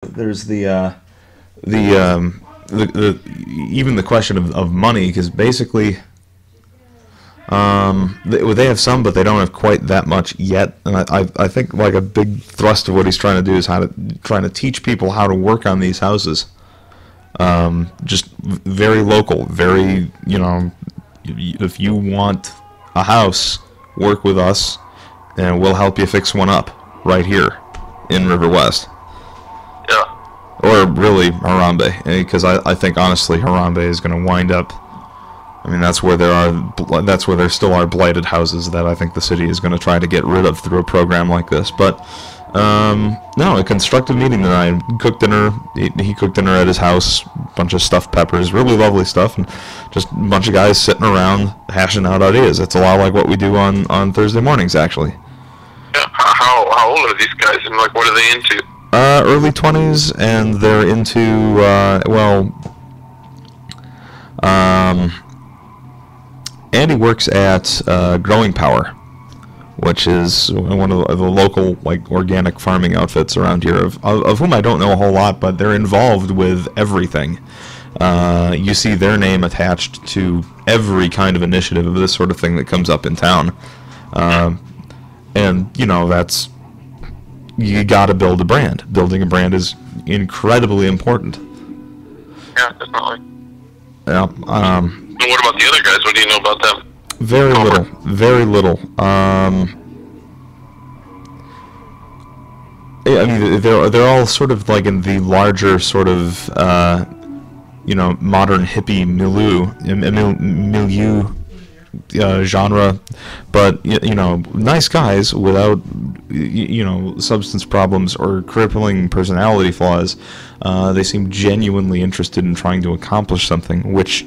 There's the even the question of money, because basically they have some, but they don't have quite that much yet. And I think like a big thrust of what he's trying to do is trying to teach people how to work on these houses. Just very local, very, if you want a house, work with us, and we'll help you fix one up right here in River West. Yeah. Or really Harambe, because I think honestly Harambe is going to wind up. I mean, that's where there still are blighted houses that I think the city is going to try to get rid of through a program like this. But no, a constructive meeting tonight. Cooked dinner. He cooked dinner at his house. Bunch of stuffed peppers, really lovely stuff, and just a bunch of guys sitting around hashing out ideas. It's a lot like what we do on Thursday mornings, actually. Yeah. How old are these guys, and like what are they into? Early 20s, and they're into Andy works at Growing Power, which is one of the local organic farming outfits around here, of whom I don't know a whole lot, but they're involved with everything. You see their name attached to every kind of initiative of this sort of thing that comes up in town, and that's. You gotta build a brand. Building a brand is incredibly important. Yeah, definitely. Yeah. And what about the other guys? What do you know about them? Very little. Very little. I mean, they're all sort of like in the larger sort of modern hippie milieu genre, but nice guys without substance problems or crippling personality flaws. They seem genuinely interested in trying to accomplish something, which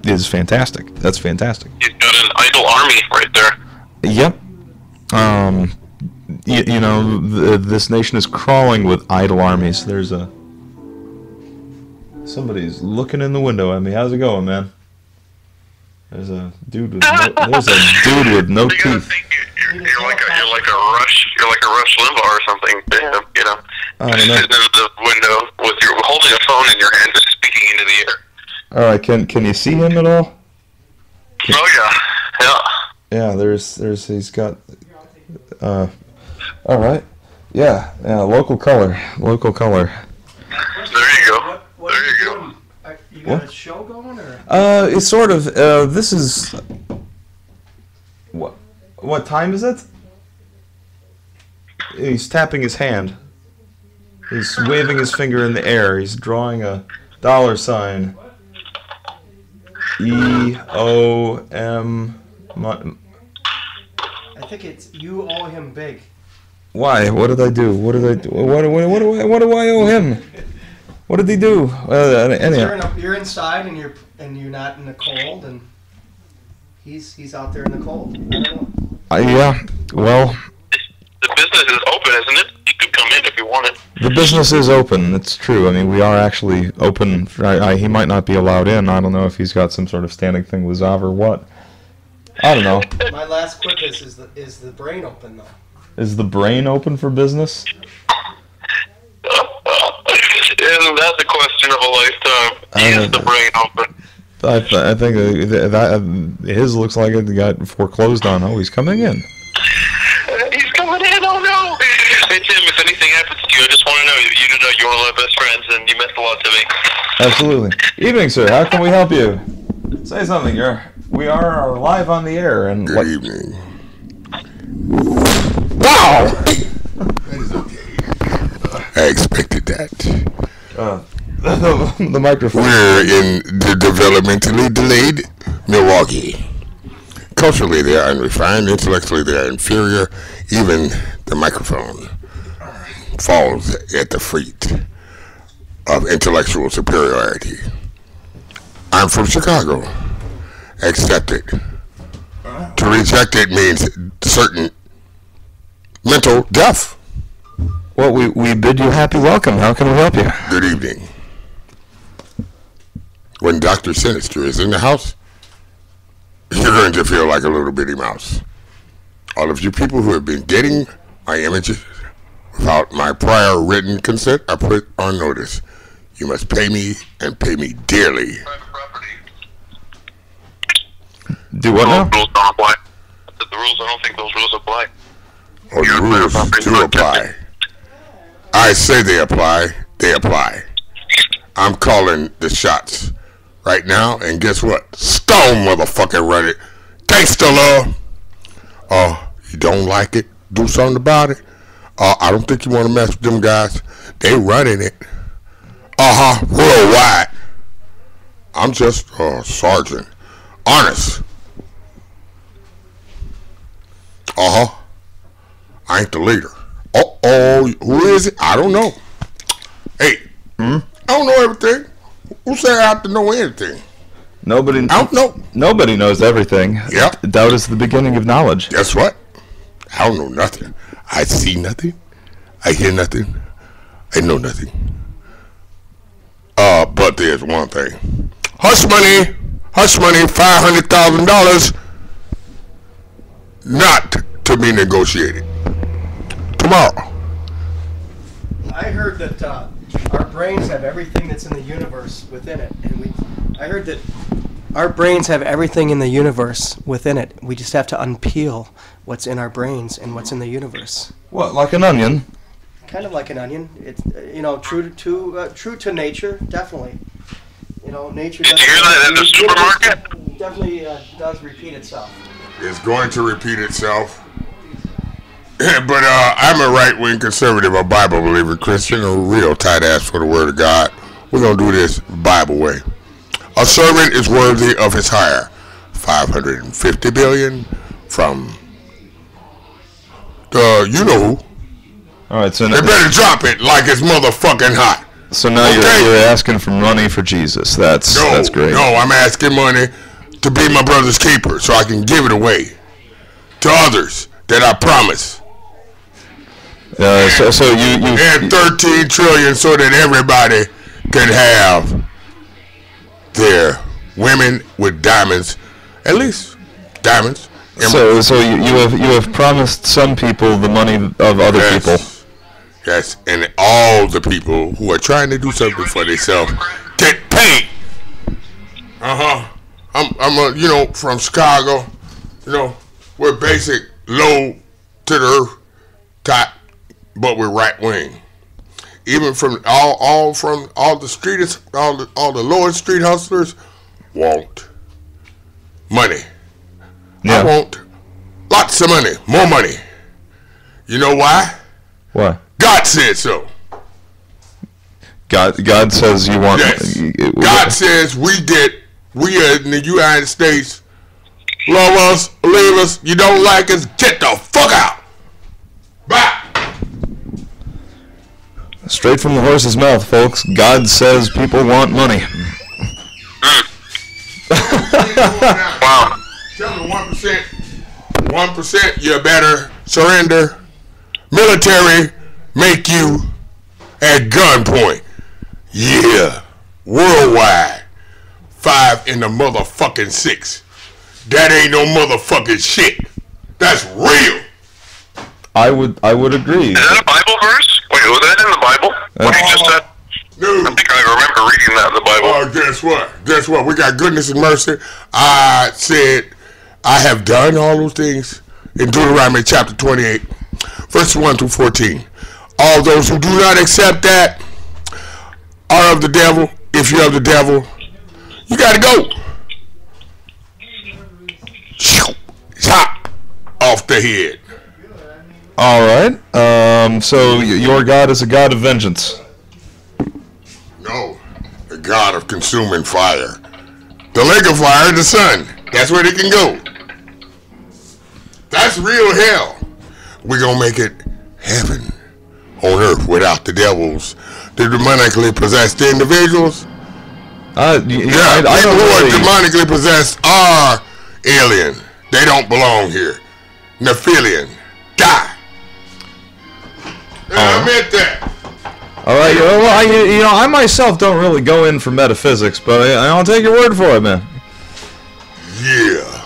is fantastic. That's fantastic. He's got an idle army right there. Yep. This nation is crawling with idle armies. Somebody's looking in the window at me. How's it going, man? There's a dude with no teeth. You're like a Rush Limbaugh or something. I don't know. Sitting in the window with holding a phone in your hand, just speaking into the air. All right, can you see him at all? Oh yeah. Yeah. He's got. All right. Yeah. Local color. There you go. There you go. You got a show going, or? It's sort of. This is. What time is it? He's tapping his hand. He's waving his finger in the air. He's drawing a dollar sign. EOM. I think it's you owe him big. Why? What did I do? What do I owe him? What did he do? Anyhow. You're inside and you're not in the cold, and he's out there in the cold. I don't know. Yeah. Well. The business is open, isn't it? You could come in if you wanted. The business is open. It's true. I mean, we are actually open. He might not be allowed in. I don't know if he's got some sort of standing thing with Zav or what. I don't know. My last quip is the brain open, though? Is the brain open for business? Isn't that the question of a lifetime? Is the brain open? I think that his looks like it got foreclosed on. Oh, he's coming in. He's coming in. Oh no! Hey Tim, if anything happens to you, I just want to know you're one of my best friends, and you meant a lot to me. Absolutely. Evening, sir. How can we help you? Say something. We are live on the air, and good evening. Wow! That is okay. I expected that. The microphone. We're in the developmentally delayed Milwaukee. Culturally, they are unrefined. Intellectually, they are inferior. Even the microphone falls at the feet of intellectual superiority. I'm from Chicago. Accept it. To reject it means certain mental death. Well, we bid you happy welcome. How can we help you? Good evening. When Dr. Sinister is in the house, you're going to feel like a little bitty mouse. All of you people who have been getting my images Without my prior written consent, I put on notice. You must pay me and pay me dearly. Private property. Do what now? Those rules don't apply. The rules, I don't think those rules apply. Oh, the rules do apply. I say they apply. They apply. I'm calling the shots right now, and guess what? Stone motherfucking run it. Gangsta law. You don't like it? Do something about it. I don't think you want to mess with them guys. They running it. Worldwide. I'm just a sergeant. Honest. I ain't the leader. Who is it? I don't know. Hey, I don't know everything. Who said I have to know anything? Nobody. I don't know. Nobody knows everything. Yep. Doubt is the beginning of knowledge. Guess what? I don't know nothing. I see nothing. I hear nothing. I know nothing. But there's one thing. Hush money, $500,000, not to be negotiated. Tomorrow. I heard that our brains have everything that's in the universe within it, and I heard that our brains have everything in the universe within it. We just have to unpeel what's in our brains and what's in the universe. What, like an onion? Kind of like an onion. It's true to nature, definitely. Nature. Did you hear that in the supermarket? Definitely does repeat itself. It's going to repeat itself. But I'm a right-wing conservative, a Bible-believing Christian, a real tight ass for the Word of God. We're going to do this Bible way. A servant is worthy of his hire. $550 billion from the you-know-who. All right, so They better drop it like it's motherfucking hot. So now you're asking for money for Jesus. That's great. No, I'm asking money to be my brother's keeper so I can give it away to others that I promise. So you and 13 trillion so that everybody can have their women with diamonds, at least diamonds. So you have promised some people the money of other people. Yes, and all the people who are trying to do something for themselves get paid. I'm from Chicago. We're basic, low to the earth type, but we're right wing. Even from all the streeters, all the lower street hustlers want money. Yeah. I want lots of money, more money. You know why? Why? God said so. God says you want. Yes. God says we are in the United States. Love us, leave us. You don't like us, get the fuck out. Bye. Straight from the horse's mouth, folks. God says people want money. Wow. Tell me 1%. 1%, you better surrender. Military make you at gunpoint. Yeah. Worldwide. 5 in the motherfucking 6. That ain't no motherfucking shit. That's real. I would agree. Is that a Bible verse? Wait, was that in the Bible? What you just said? Dude. I think I remember reading that in the Bible. Guess what? Guess what? We got goodness and mercy. I said, I have done all those things in Deuteronomy chapter 28, verses 1 through 14. All those who do not accept that are of the devil. If you're of the devil, you got to go. Chop off the head. All right. So your God is a God of vengeance. No, the God of consuming fire. The lake of fire, the sun. That's where they can go. That's real hell. We're going to make it heaven on earth without the devils, the demonically possessed individuals. I People don't who are really, demonically possessed are alien. They don't belong here. Nephilian. Die. And I meant that. All right. Well, I myself don't really go in for metaphysics, but I'll take your word for it, man. Yeah,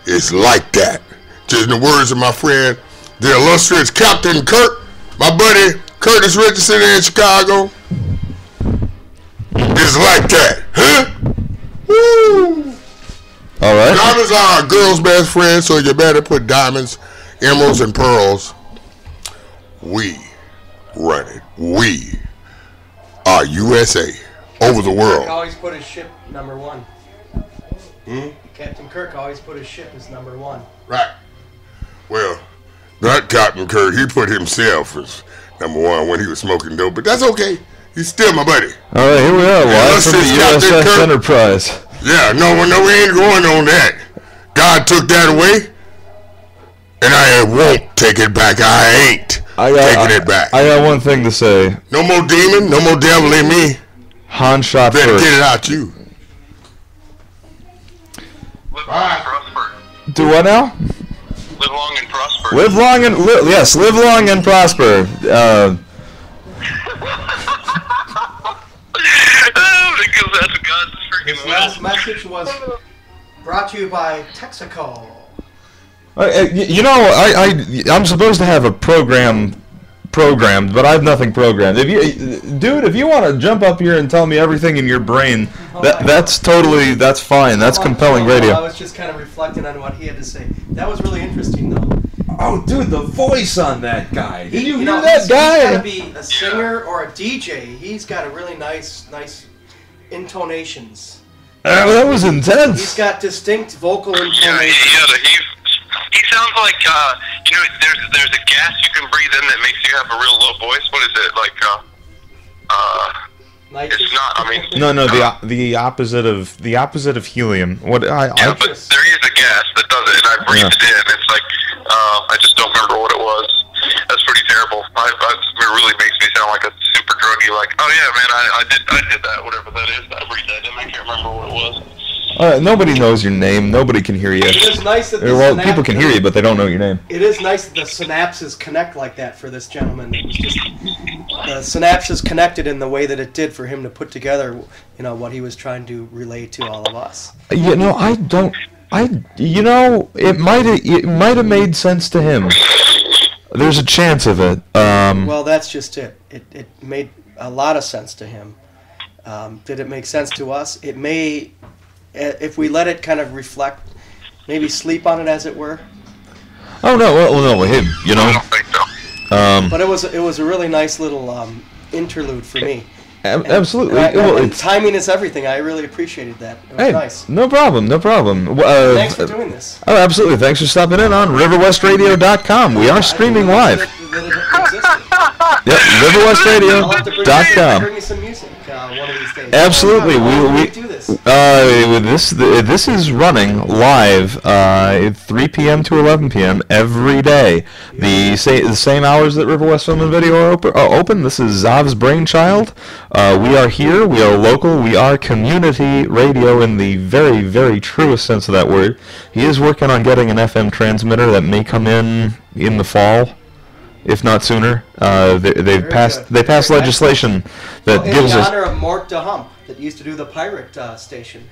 it's like that. Just in the words of my friend, the illustrious Captain Kirk, My buddy Curtis Richardson in Chicago is like that. Huh? Woo! All right. Diamonds are a girl's best friend, so you better put diamonds, emeralds, and pearls. We run it. We are USA over the Kirk world. always put his ship number one. Captain Kirk always put his ship as number one. Right. Well, not Captain Kirk. He put himself as number one when he was smoking dope, but that's okay. He's still my buddy. All right, here we are, live from the Captain USS Kirk. Enterprise. Yeah, no, we ain't going on that. God took that away, and I won't take it back. I ain't taking it back. I got one thing to say. No more demon, no more devil in me. Han shot Better first. get it out you. Live long and prosper. Do what now? Live long and prosper. Live long and yes, live long and prosper. Because that's God's freaking His will. last message was brought to you by Texaco. You know, I'm supposed to have a programmed, but I have nothing programmed. If you want to jump up here and tell me everything in your brain, that's fine. That's compelling radio. I was just kind of reflecting on what he had to say. That was really interesting, though. Oh, dude, the voice on that guy. Did you hear know, that guy? He's got to be a singer or a DJ. He's got a really nice intonations. That was He's intense. got distinct vocal Yeah, intonations. he sounds like, there's a gas you can breathe in that makes you have a real low voice. What is it? It's not, I mean... No, the opposite of helium. What Yeah, but there is a gas that does it, and I breathed it in. It's like, I just don't remember what it was. That's pretty terrible. It really makes me sound like a super druggie, like, oh yeah, man, I did that, whatever that is. I breathed that in. I can't remember what it was. Nobody knows your name. Nobody can hear you. It is nice that People can hear you, but they don't know your name. It is nice that the synapses connect like that for this gentleman. It was just the synapses connected in the way that it did for him to put together, what he was trying to relay to all of us. It might have made sense to him. There's a chance of it. Well, that's just it. It made a lot of sense to him. Did it make sense to us? It may, if we let it kind of reflect, maybe sleep on it, as it were. Oh no! Well, no, him. I don't think so. But it was a really nice little interlude for me. Absolutely. And timing is everything. I really appreciated that. It was nice. No problem. Thanks for doing this. Oh, absolutely. Thanks for stopping in on riverwestradio.com. We are streaming live. Yep, riverwestradio.com. Bring me some music one of these days. Absolutely. We do this. This is running live at 3 p.m. to 11 p.m. every day. The same hours that River West Film and Video are open. This is Zav's brainchild. We are here. We are local. We are community radio in the very, very truest sense of that word. He is working on getting an FM transmitter that may come in the fall, if not sooner. They passed legislation that gives in us. honor of Mort de Hump, that used to do the pirate station.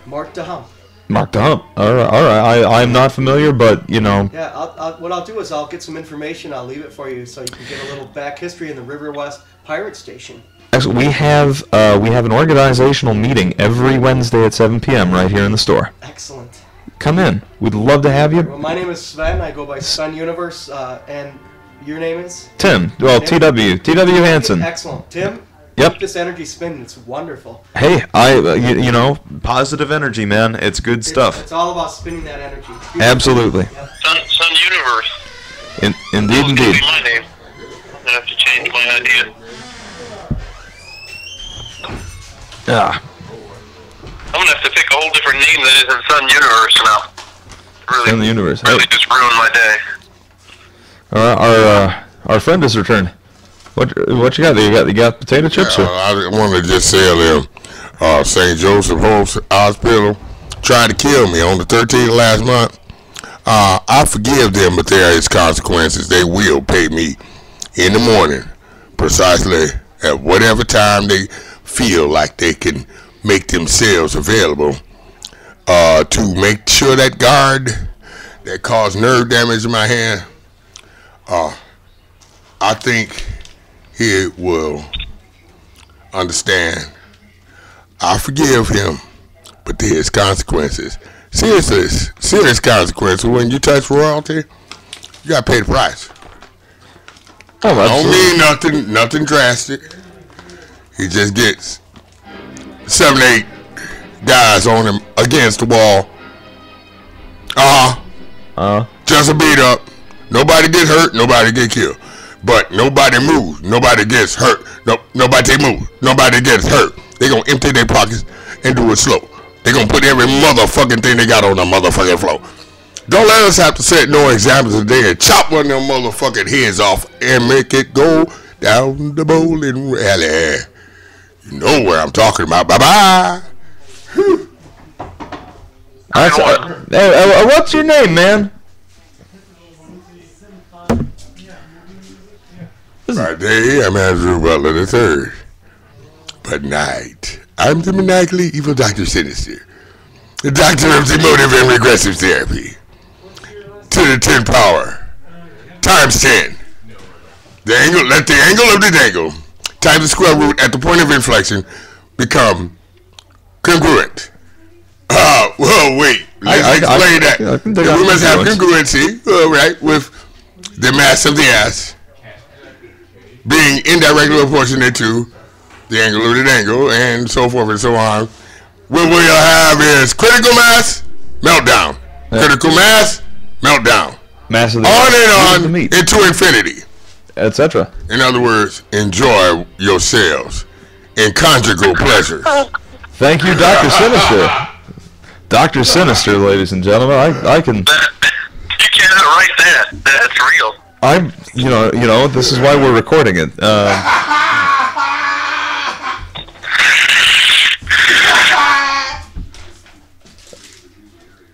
Mort de Hump. Mark the Hump. All right. I'm not familiar, but Yeah, what I'll do is I'll get some information. I'll leave it for you so you can get a little back history in the River West Pirate Station. Actually, we have an organizational meeting every Wednesday at 7 p.m. right here in the store. Excellent. Come in. We'd love to have you. Well, my name is Sven. I go by Sun Universe, and your name is? Tim. Well, Tim? TW Hansen. Excellent. Tim? Yep. Keep this energy spinning. It's wonderful. Hey, positive energy, man. It's good stuff. It's all about spinning that energy. Absolutely. Yep. Sun Universe. Indeed. That's gonna be my name. I'm gonna have to change my idea. Yeah. I'm gonna have to pick a whole different name that isn't Sun Universe now. Really, Sun Universe. Really just ruined my day. Our friend has returned. What you got there? You got potato chips? I wanted to just say there, St. Joseph Hospital tried to kill me on the 13th last month. I forgive them, but there is consequences. They will pay me in the morning, precisely at whatever time they feel like they can make themselves available to make sure that guard that caused nerve damage in my hand I think he will understand. I forgive him, but there's consequences. Serious consequences. When you touch royalty, you gotta pay the price. Oh, don't mean nothing drastic. He just gets 7, 8 guys on him against the wall. Just a beat up. Nobody gets hurt. Nobody get killed. But nobody moves. Nobody gets hurt. Nobody moves. Nobody gets hurt. They gonna empty their pockets and do it slow. They gonna put every motherfucking thing they got on the motherfucking floor. Don't let us have to set no examples today and chop one of them motherfucking heads off and make it go down the bowling alley. You know where I'm talking about. Bye-bye. What's your name, man? Right there, I'm Andrew Butler III. But night, I'm the maniacally evil Dr. Sinister, the doctor of emotive and regressive therapy. To the 10 power, times 10. Let the angle of the dangle times the square root at the point of inflection become congruent. Well, wait. I explain that. We must have congruency, right, with the mass of the ass being indirectly proportionate to the angle of the dangle, and so forth and so on. What we'll have is critical mass, meltdown. Yeah. Critical mass, meltdown. Mass of the on and on into infinity, etc. In other words, enjoy yourselves in conjugal pleasures. Thank you, Dr. Sinister. Dr. Sinister, ladies and gentlemen. I can. You cannot write that. That's real. You know, this is why we're recording it.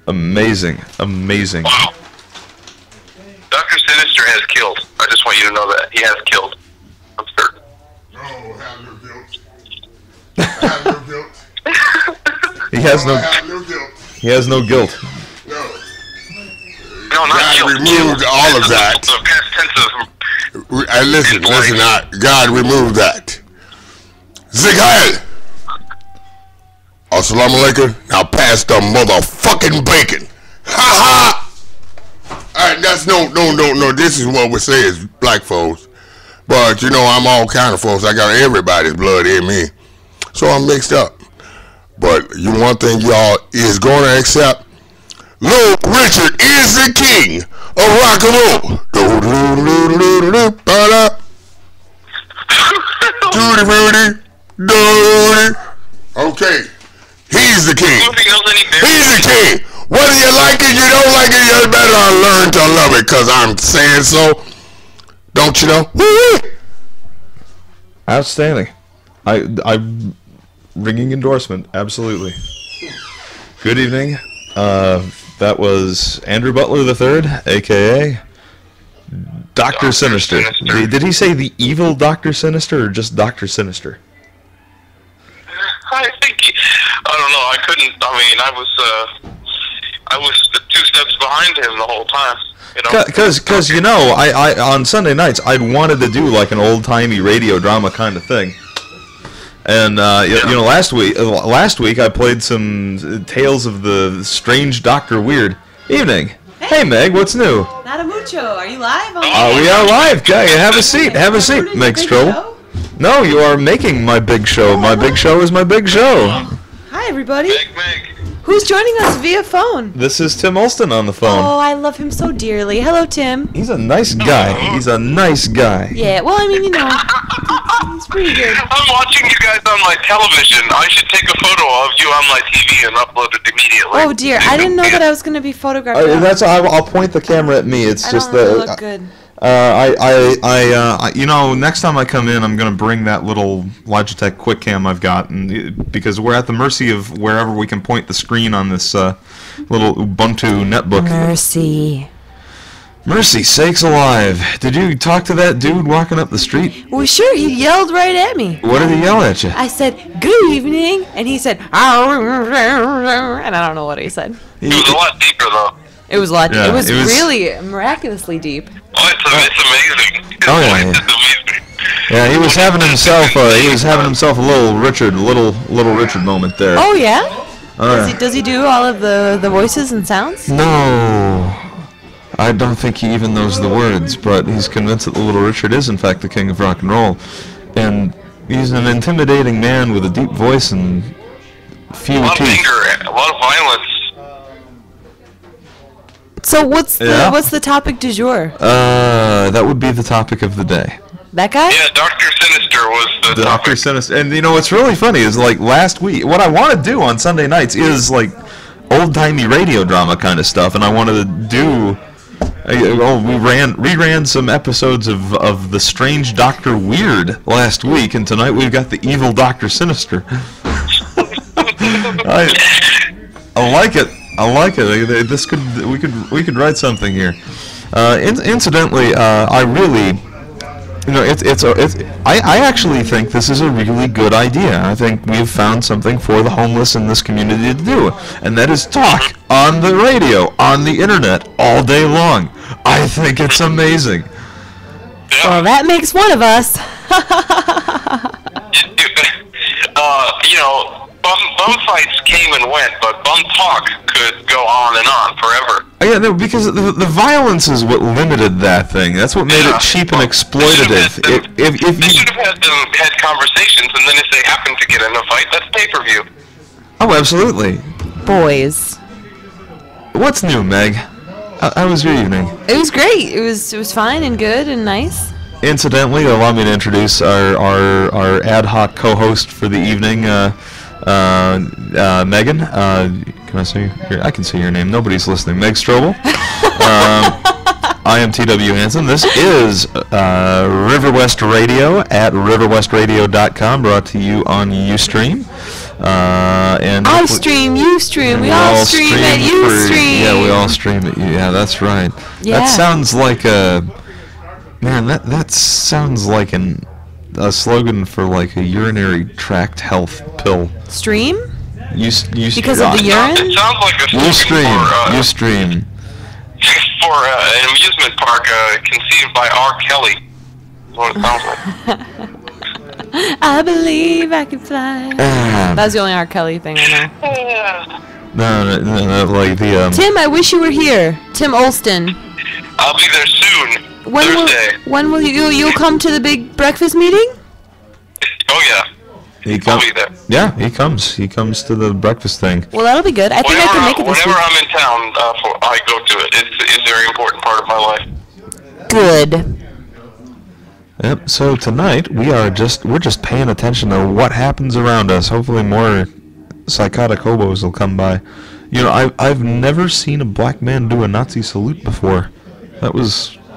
Amazing. Wow. Dr. Sinister has killed. I just want you to know that. He has killed. I'm certain. No, have no guilt. Have no guilt. He has no guilt. He has no guilt. No, not God guilt. removed all of that. The past tense of... Listen, God removed that. Zigheil! Assalamu alaikum. Now pass the motherfucking bacon. Ha ha! Alright, that's no. This is what we say as black folks. But, you know, I'm all kind of folks. I got everybody's blood in me. So I'm mixed up. But one thing y'all is going to accept, Little Richard is the king of rock and roll. Okay. He's the king. He's the king. Whether you like it, you don't like it, you better learn to love it, because I'm saying so. Don't you know? Woo-wee. Outstanding. I ringing endorsement, absolutely. Good evening. That was Andrew Butler III, a.k.a. Dr. Sinister. Did he say the evil Dr. Sinister or just Dr. Sinister? I think I don't know. I couldn't. I mean, I was 2 steps behind him the whole time. You know, because you know, I on Sunday nights I'd wanted to do like an old timey radio drama kind of thing, and you know, last week I played some Tales of the Strange Dr. Weird. Evening. Hey Meg, what's new? Not a mucho. Are you live? We are live. Okay, have a seat. Have a seat, Meg Stroll. No, you are making my big show. My big show is my big show. Hi, everybody. Meg. Who's joining us via phone? This is Tim Olston on the phone. Oh, I love him so dearly. Hello, Tim. He's a nice guy. He's a nice guy. Yeah, well, I mean, you know, he's pretty good. I'm watching you guys on my television. I should take a photo of you on my TV and upload it immediately. Oh, dear. I didn't know that I was going to be photographed. I'll point the camera at me. It's just that. I don't look good. You know, next time I come in, I'm gonna bring that little Logitech QuickCam I've got, and because we're at the mercy of wherever we can point the screen on this little Ubuntu netbook. Mercy sakes alive! Did you talk to that dude walking up the street? Well, sure. He yelled right at me. What did he yell at you? I said, "Good evening," and he said, and I don't know what he said. It was a lot deeper, though. It was a lot. Yeah, it was really miraculously deep. Oh, it's amazing. His Oh, yeah, voice yeah. is amazing. Yeah, he was having himself a little Richard moment there. Oh yeah. Uh, Does he do all of the voices and sounds? No, I don't think he even knows the words, but he's convinced that the Little Richard is in fact the king of rock and roll, and he's an intimidating man with a deep voice and few A lot of teeth. anger, a lot of violence. So what's Yeah. the topic du jour? That would be the topic of the day. That guy? Yeah, Dr. Sinister was the Dr. topic. Sinister. And you know what's really funny is like last week, what I want to do on Sunday nights is like old-timey radio drama kind of stuff, and I wanted to do. We reran some episodes of the strange Dr. Weird last week, and tonight we've got the evil Dr. Sinister. I like it. I like it. We could write something here. Incidentally, I really. I actually think this is a really good idea. I think we've found something for the homeless in this community to do, and that is talk on the radio, on the internet, all day long. I think it's amazing. Well, that makes one of us. You know, bum fights came and went, but bum talk could go on and on forever. Yeah, no, because the violence is what limited that thing. That's what made it cheap and exploitative. They should have had conversations, and then if they happen to get in a fight, that's pay-per-view. Oh, absolutely. Boys. What's new, Meg? How was your evening? It was great. It was fine and good and nice. Incidentally, allow me to introduce our ad hoc co-host for the evening, Megan. Can I say I can say your name. Nobody's listening. Meg Strobel. I am T.W. Hansen. This is River West Radio at riverwestradio.com, brought to you on Ustream. And I stream, you stream, we all stream at Ustream. Yeah, we all stream at you. Yeah, that's right. Yeah. That sounds like a man. That sounds like a slogan for like a urinary tract health pill. Stream? Because of the urine? It sounds like a slogan Ustream. for an amusement park conceived by R. Kelly. That's what it sounds like. I believe I can fly. That's the only R. Kelly thing I know. No, like the Tim, I wish you were here. Tim Olston. I'll be there soon. Thursday. When will you'll come to the big breakfast meeting? Oh yeah. I'll be there. Yeah, he comes. He comes to the breakfast thing. Well, that'll be good. I think I can make it this whenever week. I'm in town, I go to it. It's a very important part of my life. Good. Yep. So tonight we're just paying attention to what happens around us. Hopefully more psychotic hobos will come by. You know, I've never seen a black man do a Nazi salute before.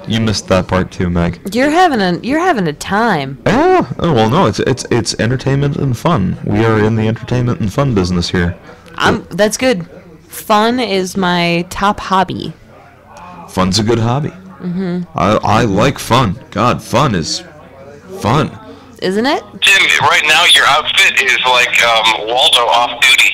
You missed that part too, Meg. You're having a time. Yeah. Oh well, no. It's entertainment and fun. We are in the entertainment and fun business here. That's good. Fun is my top hobby. Fun's a good hobby. I like fun. God, fun is fun. Isn't it? Tim, right now your outfit is like Waldo off duty.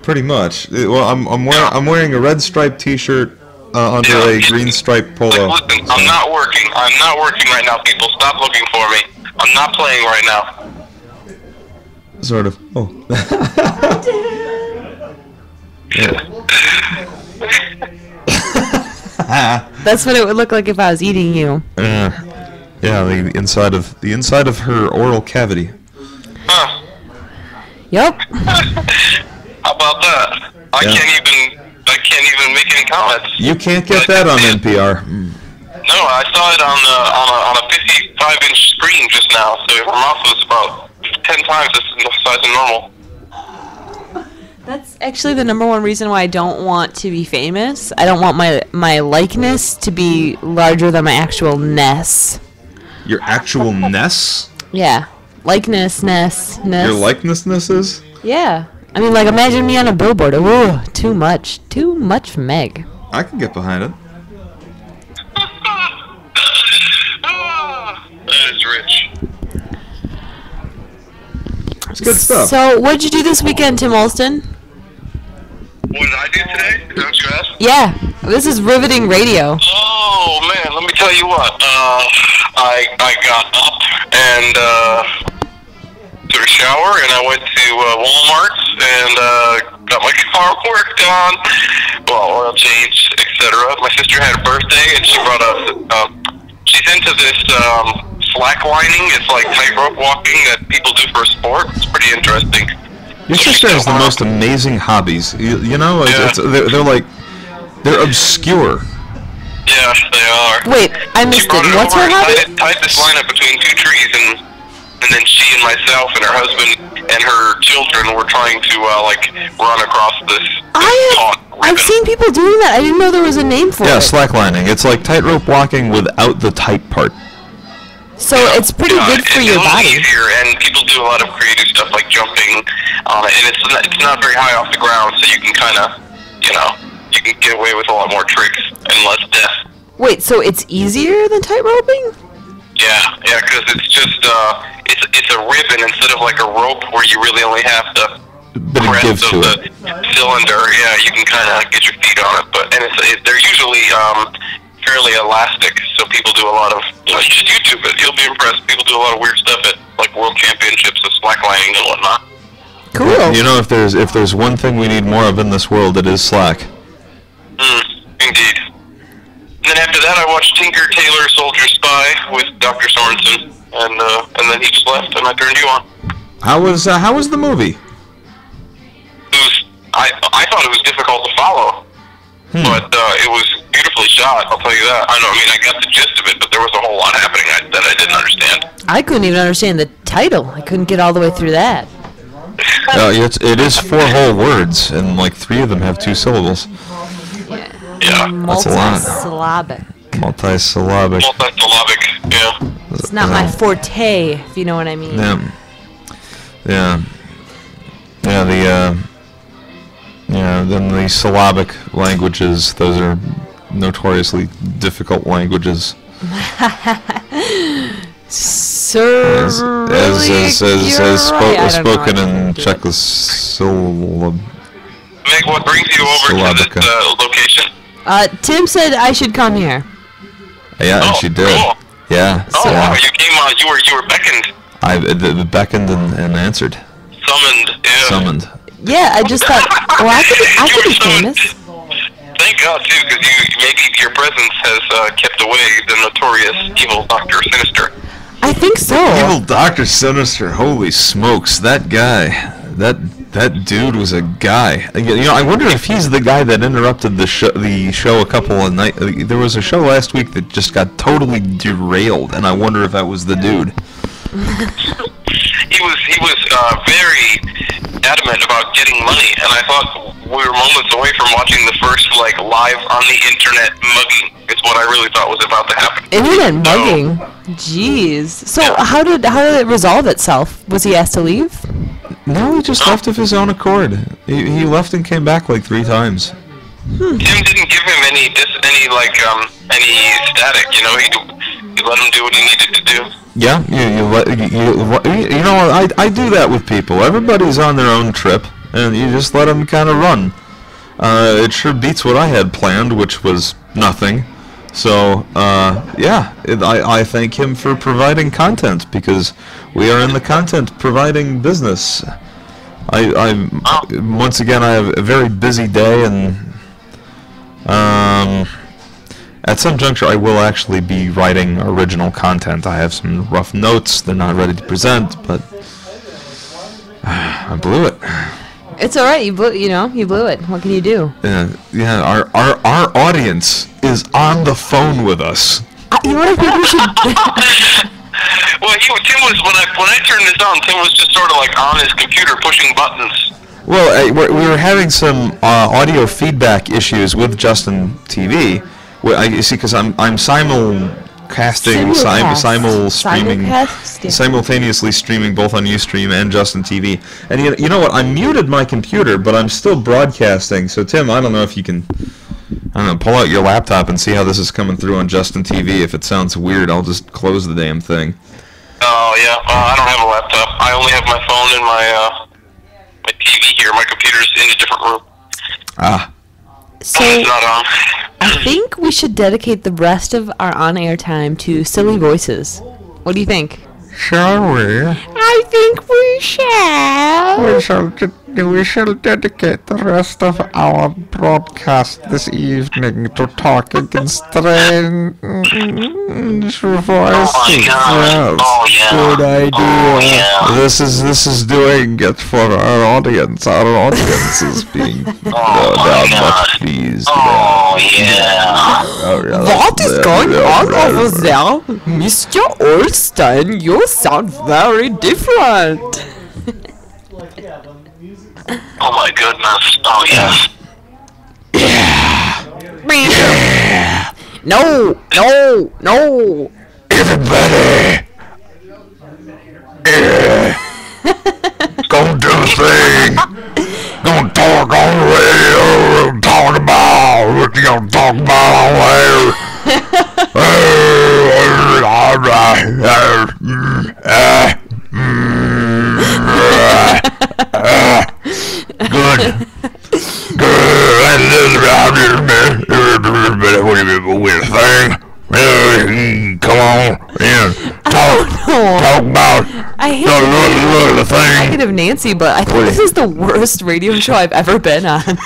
Pretty much. Well, I'm wearing a red striped T-shirt under a green striped polo. Like, listen, I'm not working. I'm not working right now, people. Stop looking for me. I'm not playing right now. Sort of. Oh. That's what it would look like if I was eating you. Yeah, the inside of her oral cavity. Huh. Yup. How about that? I can't even make any comments. You can't get that on NPR. No, I saw it on a 55-inch screen just now, so her mouth was about 10 times the size of normal. That's actually the number one reason why I don't want to be famous. I don't want my likeness to be larger than my actual ness. Your actual ness? Yeah. Likeness, ness. Your likenessness is? Yeah. I mean, like, imagine me on a billboard. Ooh, too much. Too much for Meg. I can get behind it. That is rich. It's good stuff. So, what'd you do this weekend, Tim Olston? What did I do today? Is that what you asked? Yeah. This is riveting radio. Oh man, let me tell you what. I got up and took a shower, and I went to Walmart and got my car worked on, well, oil change, etc. My sister had a birthday, and she brought us. She's into this slacklining. It's like tightrope walking that people do for sport. It's pretty interesting. Your sister has the most amazing hobbies. You know, like, Yeah. they're obscure. Yeah, they are. Wait, I missed it. What's her hobby? Tied this line up between two trees, and then she and myself and her husband and her children were trying to run across this. I've seen people doing that. I didn't know there was a name for Yeah, it. slacklining. It's like tightrope walking without the tight part. So it's pretty good for your it's a little body. easier, and people do a lot of creative stuff like jumping on it, and it's not very high off the ground, so you can kind of, you can get away with a lot more tricks and less death. Wait, so it's easier than tight roping? Yeah, because it's just it's a ribbon instead of like a rope where you really only have the But it gives to the cylinder. Yeah, you can kind of get your feet on it, they're usually fairly elastic, so people do a lot of. You just YouTube it, you'll be impressed. People do a lot of weird stuff at like world championships of slacklining and whatnot. Cool. You know, if there's one thing we need more of in this world, it is slack. Indeed. And then after that, I watched Tinker Tailor Soldier Spy with Dr. Sorensen, and then he just left, and I turned you on. How was the movie? I thought it was difficult to follow, but it was beautifully shot. I'll tell you that. I got the gist of it, but there was a whole lot happening that I didn't understand. I couldn't even understand the title. I couldn't get all the way through that. It is 4 whole words, and like 3 of them have 2 syllables. Yeah. That's a lot. Multisyllabic. Multisyllabic. Multisyllabic. Yeah. It's not my forte, if you know what I mean. Then the syllabic languages, those are notoriously difficult languages. Sir, spoken in Czechoslovakia. Meg, what brings you over to this location? Tim said I should come here. Yeah, and she did. Cool. Yeah. Oh, wow, you came on. You were beckoned. I beckoned and answered. Summoned. Yeah. Summoned. Yeah, I just thought, well, I could be famous. Thank God, too, because maybe your presence has kept away the notorious evil Dr. Sinister. I think so. Evil Dr. Sinister, holy smokes, that guy, that dude was a guy. I wonder if he's the guy that interrupted the show a couple of nights. There was a show last week that just got totally derailed, and I wonder if that was the dude. He was very adamant about getting money, and I thought we were moments away from watching the first live on the internet mugging. It's what I really thought was about to happen. Internet mugging. Jeez. So how did it resolve itself? Was he asked to leave? No, he just left of his own accord. He left and came back 3 times. Tim didn't give him any static. He let him do what he needed to do. Yeah, I do that with people. Everybody's on their own trip, and you just let them kind of run. It sure beats what I had planned, which was nothing. So, I thank him for providing content, because we are in the content providing business. Once again, I have a very busy day, and at some juncture, I will actually be writing original content. I have some rough notes. They're not ready to present, but I blew it. It's all right. You blew it. What can you do? Yeah. Our audience is on the phone with us. You know what I think we should? Well, Tim was when I turned this on. Tim was just sort of on his computer pushing buttons. Well, we were having some audio feedback issues with Justin TV. You see, because I'm simulcasting, simultaneously streaming both on Ustream and Justin TV. And you know what? I muted my computer, but I'm still broadcasting. So Tim, I don't know if you can, pull out your laptop and see how this is coming through on Justin TV. If it sounds weird, I'll just close the damn thing. Oh yeah, I don't have a laptop. I only have my phone and my TV here. My computer's in a different room. So not on. I think we should dedicate the rest of our on-air time to silly voices. What do you think? Shall we? I think we shall. We shall dedicate the rest of our broadcast this evening to talking in strange voices. Oh my God. Oh yeah. Good idea. Oh yeah. This is doing it for our audience. Our audience is being much pleased. Oh yeah. What is going on over there? Mr. Olstein, you sound very different. Oh my goodness. Oh yes. No. Everybody! Gonna do the thing! Gonna talk on the radio! Talk about what you gonna talk about on there! Good. With a thing. Come on and talk about I hate the thing. Negative Nancy, but I think this is the worst radio show I've ever been on. This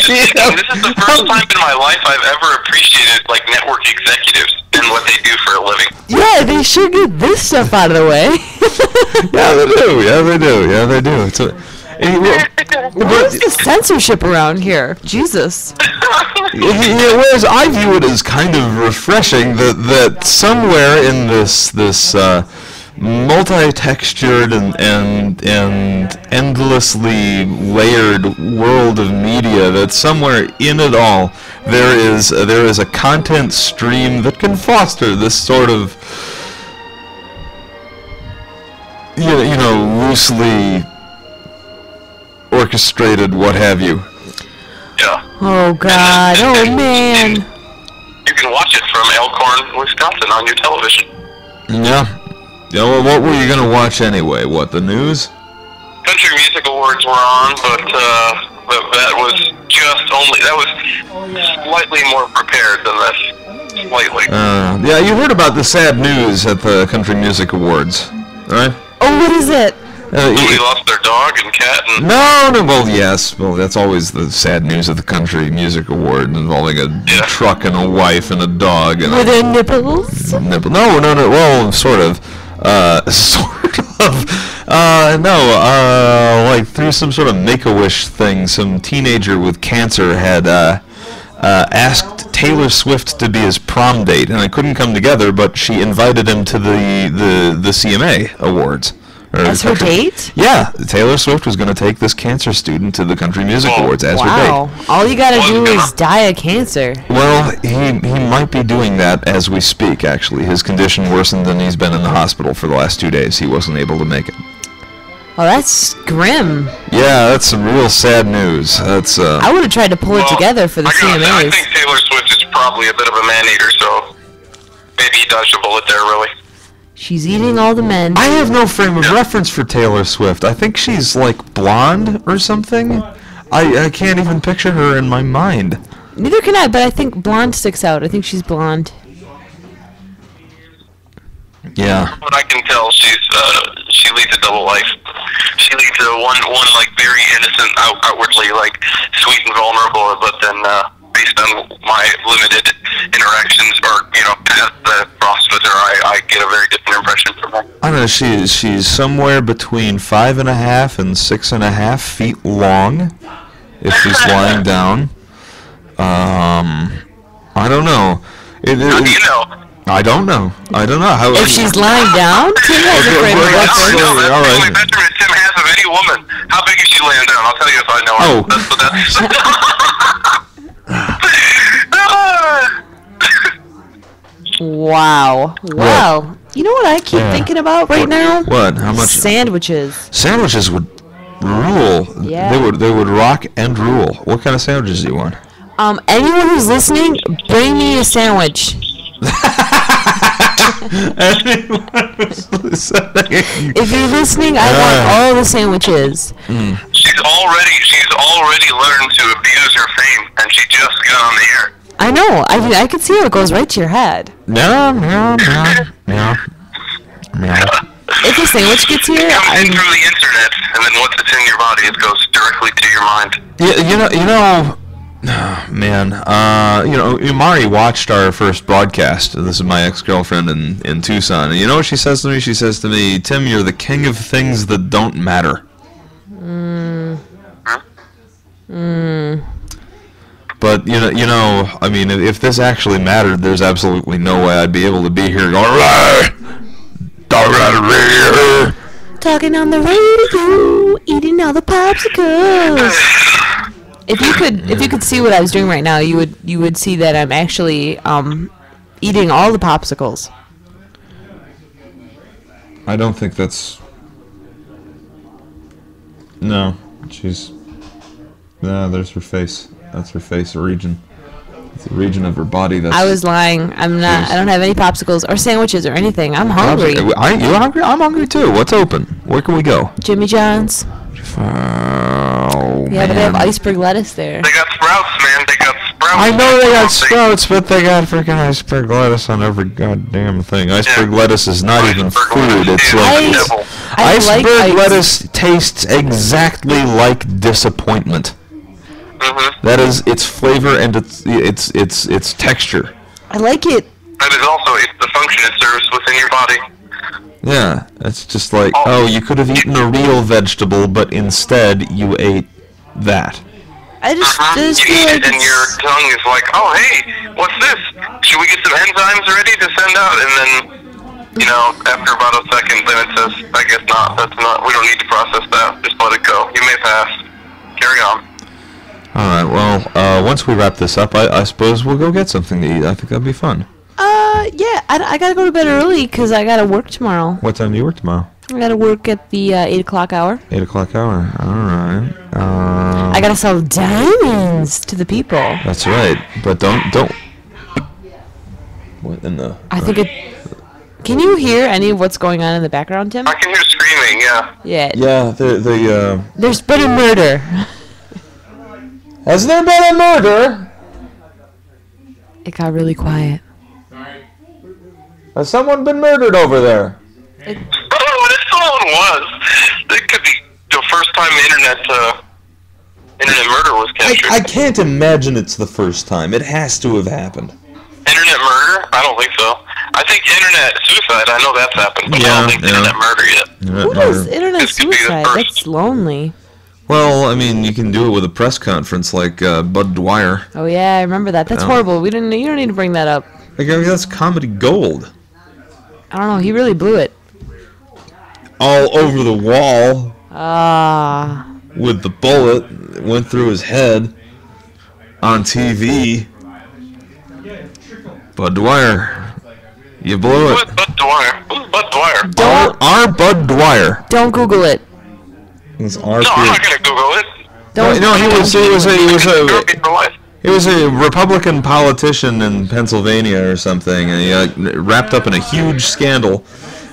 is the first time in my life I've ever appreciated like network executives and what they do for a living. Yeah, they should get this stuff out of the way. Yeah, they do. It's Where's the censorship around here? Jesus. whereas I view it as kind of refreshing that somewhere in this multi-textured and endlessly layered world of media, that somewhere in it all there is a content stream that can foster this sort of loosely orchestrated what have you. Yeah. Oh God. Oh man. You can watch it from Elkhorn, Wisconsin on your television. Yeah. Well, what were you gonna watch anyway? What, the news? Country Music Awards were on, but that was slightly more prepared than this. Slightly. Yeah, you heard about the sad news at the Country Music Awards, right? Oh, what is it? Somebody lost their dog and cat and... No, well, yes. Well, that's always the sad news at the Country Music Award, involving a truck and a wife and a dog. And Were there nipples? Nipple. No, well, sort of. Like through some sort of Make-A-Wish thing, some teenager with cancer had asked Taylor Swift to be his prom date, and it couldn't come together, but she invited him to the CMA Awards. As her date? Yeah, Taylor Swift was going to take this cancer student to the Country Music Awards as her Wow. All you gotta do is die of cancer. date. Well, he might be doing that as we speak, actually. His condition worsened and he's been in the hospital for the last 2 days. He wasn't able to make it. Oh, that's grim. Yeah, that's some real sad news. That's I would have tried to pull it together for the I CMAs. think Taylor Swift is probably a bit of a man-eater, so maybe he dodged a bullet there, really. She's eating all the men. I have no frame of reference for Taylor Swift. I think she's like blonde or something. I can't even picture her in my mind. Neither can I, but I think blonde sticks out. I think she's blonde. Yeah. But I can tell she leads a double life. She leads a one like very innocent, outwardly like sweet and vulnerable, but then based on my limited interactions or paths that crossed with her, I get a very different impression from her. I don't know. She's somewhere between 5.5 and 6.5 feet long, if she's lying down. I don't know. How do you know? I don't know. How If she's lying down, Tim has a frame of well, reference. That's all the right. only measurement Tim has of any woman. How big is she laying down? I'll tell you if I know her. Oh. Wow. You know what I keep thinking about right now? What? How much? Sandwiches. Sandwiches would rule. Yeah. They would rock and rule. What kind of sandwiches do you want? Anyone who's listening, bring me a sandwich. If If you're listening, I want all the sandwiches. She's already learned to abuse her fame, and she just got on the air. I know. I can see how it goes right to your head. No. If the sandwich gets here, It comes in through the internet, and then once it's in your body, it goes directly to your mind. Man, Mari watched our first broadcast. This is my ex-girlfriend in Tucson. And you know what she says to me? She says to me, Tim, you're the king of things that don't matter. But, I mean, if this actually mattered, there's absolutely no way I'd be able to be here going, talking on the radio, eating all the popsicles. If you could see what I was doing right now, you would see that I'm actually eating all the popsicles. I don't think that's... No, there's her face. That's her face region. It's the region of her body that's... I was lying. I'm not. I don't have any popsicles or sandwiches or anything. I'm hungry. You hungry? I'm hungry too. What's open? Where can we go? Jimmy John's. Oh, Yeah, but they have iceberg lettuce there. They got sprouts, man. They got sprouts. I know they got sprouts, but they got freaking iceberg lettuce on every goddamn thing. Iceberg lettuce is not even food. It's like... Iceberg lettuce tastes exactly like disappointment. That is its flavor and its texture. I like it. That is also the function it serves within your body. Yeah, it's just like, you could have eaten a real vegetable, but instead you ate that. I just You feel eat like it and your tongue is like, oh, hey, what's this? Should we get some enzymes ready to send out? And then, after about a second, then it says, I guess not. That's not. We don't need to process that. Just let it go. You may pass. Carry on. Alright, well, once we wrap this up, I suppose we'll go get something to eat. I think that'd be fun. yeah, I gotta go to bed early because I gotta work tomorrow. What time do you work tomorrow? I gotta work at the 8 o'clock hour. 8 o'clock hour. Alright. I gotta sell diamonds to the people. That's right. But don't... What in the... I think it... Can you hear any of what's going on in the background, Tim? I can hear screaming, yeah. Yeah. Yeah, There's been a murder. Has there been a murder? It got really quiet. Has someone been murdered over there? Oh, if someone was. It could be the first time internet murder was captured. I can't imagine it's the first time. It has to have happened. Internet murder? I don't think so. I think internet suicide, I know that's happened, but I don't think internet murder yet. Who does internet This could be the suicide? first. That's lonely. Well, I mean, you can do it with a press conference like Bud Dwyer. Oh yeah, I remember that. That's horrible. You don't need to bring that up. Like, I mean, that's comedy gold. I don't know. He really blew it. All over the wall With the bullet. It went through his head on TV. Bud Dwyer, you blew it. Who's Bud Dwyer? Who's Bud Dwyer? Our Bud Dwyer. Don't Google it. It's our No, I'm not gonna Google it. No, he was a Republican politician in Pennsylvania or something, and he wrapped up in a huge scandal.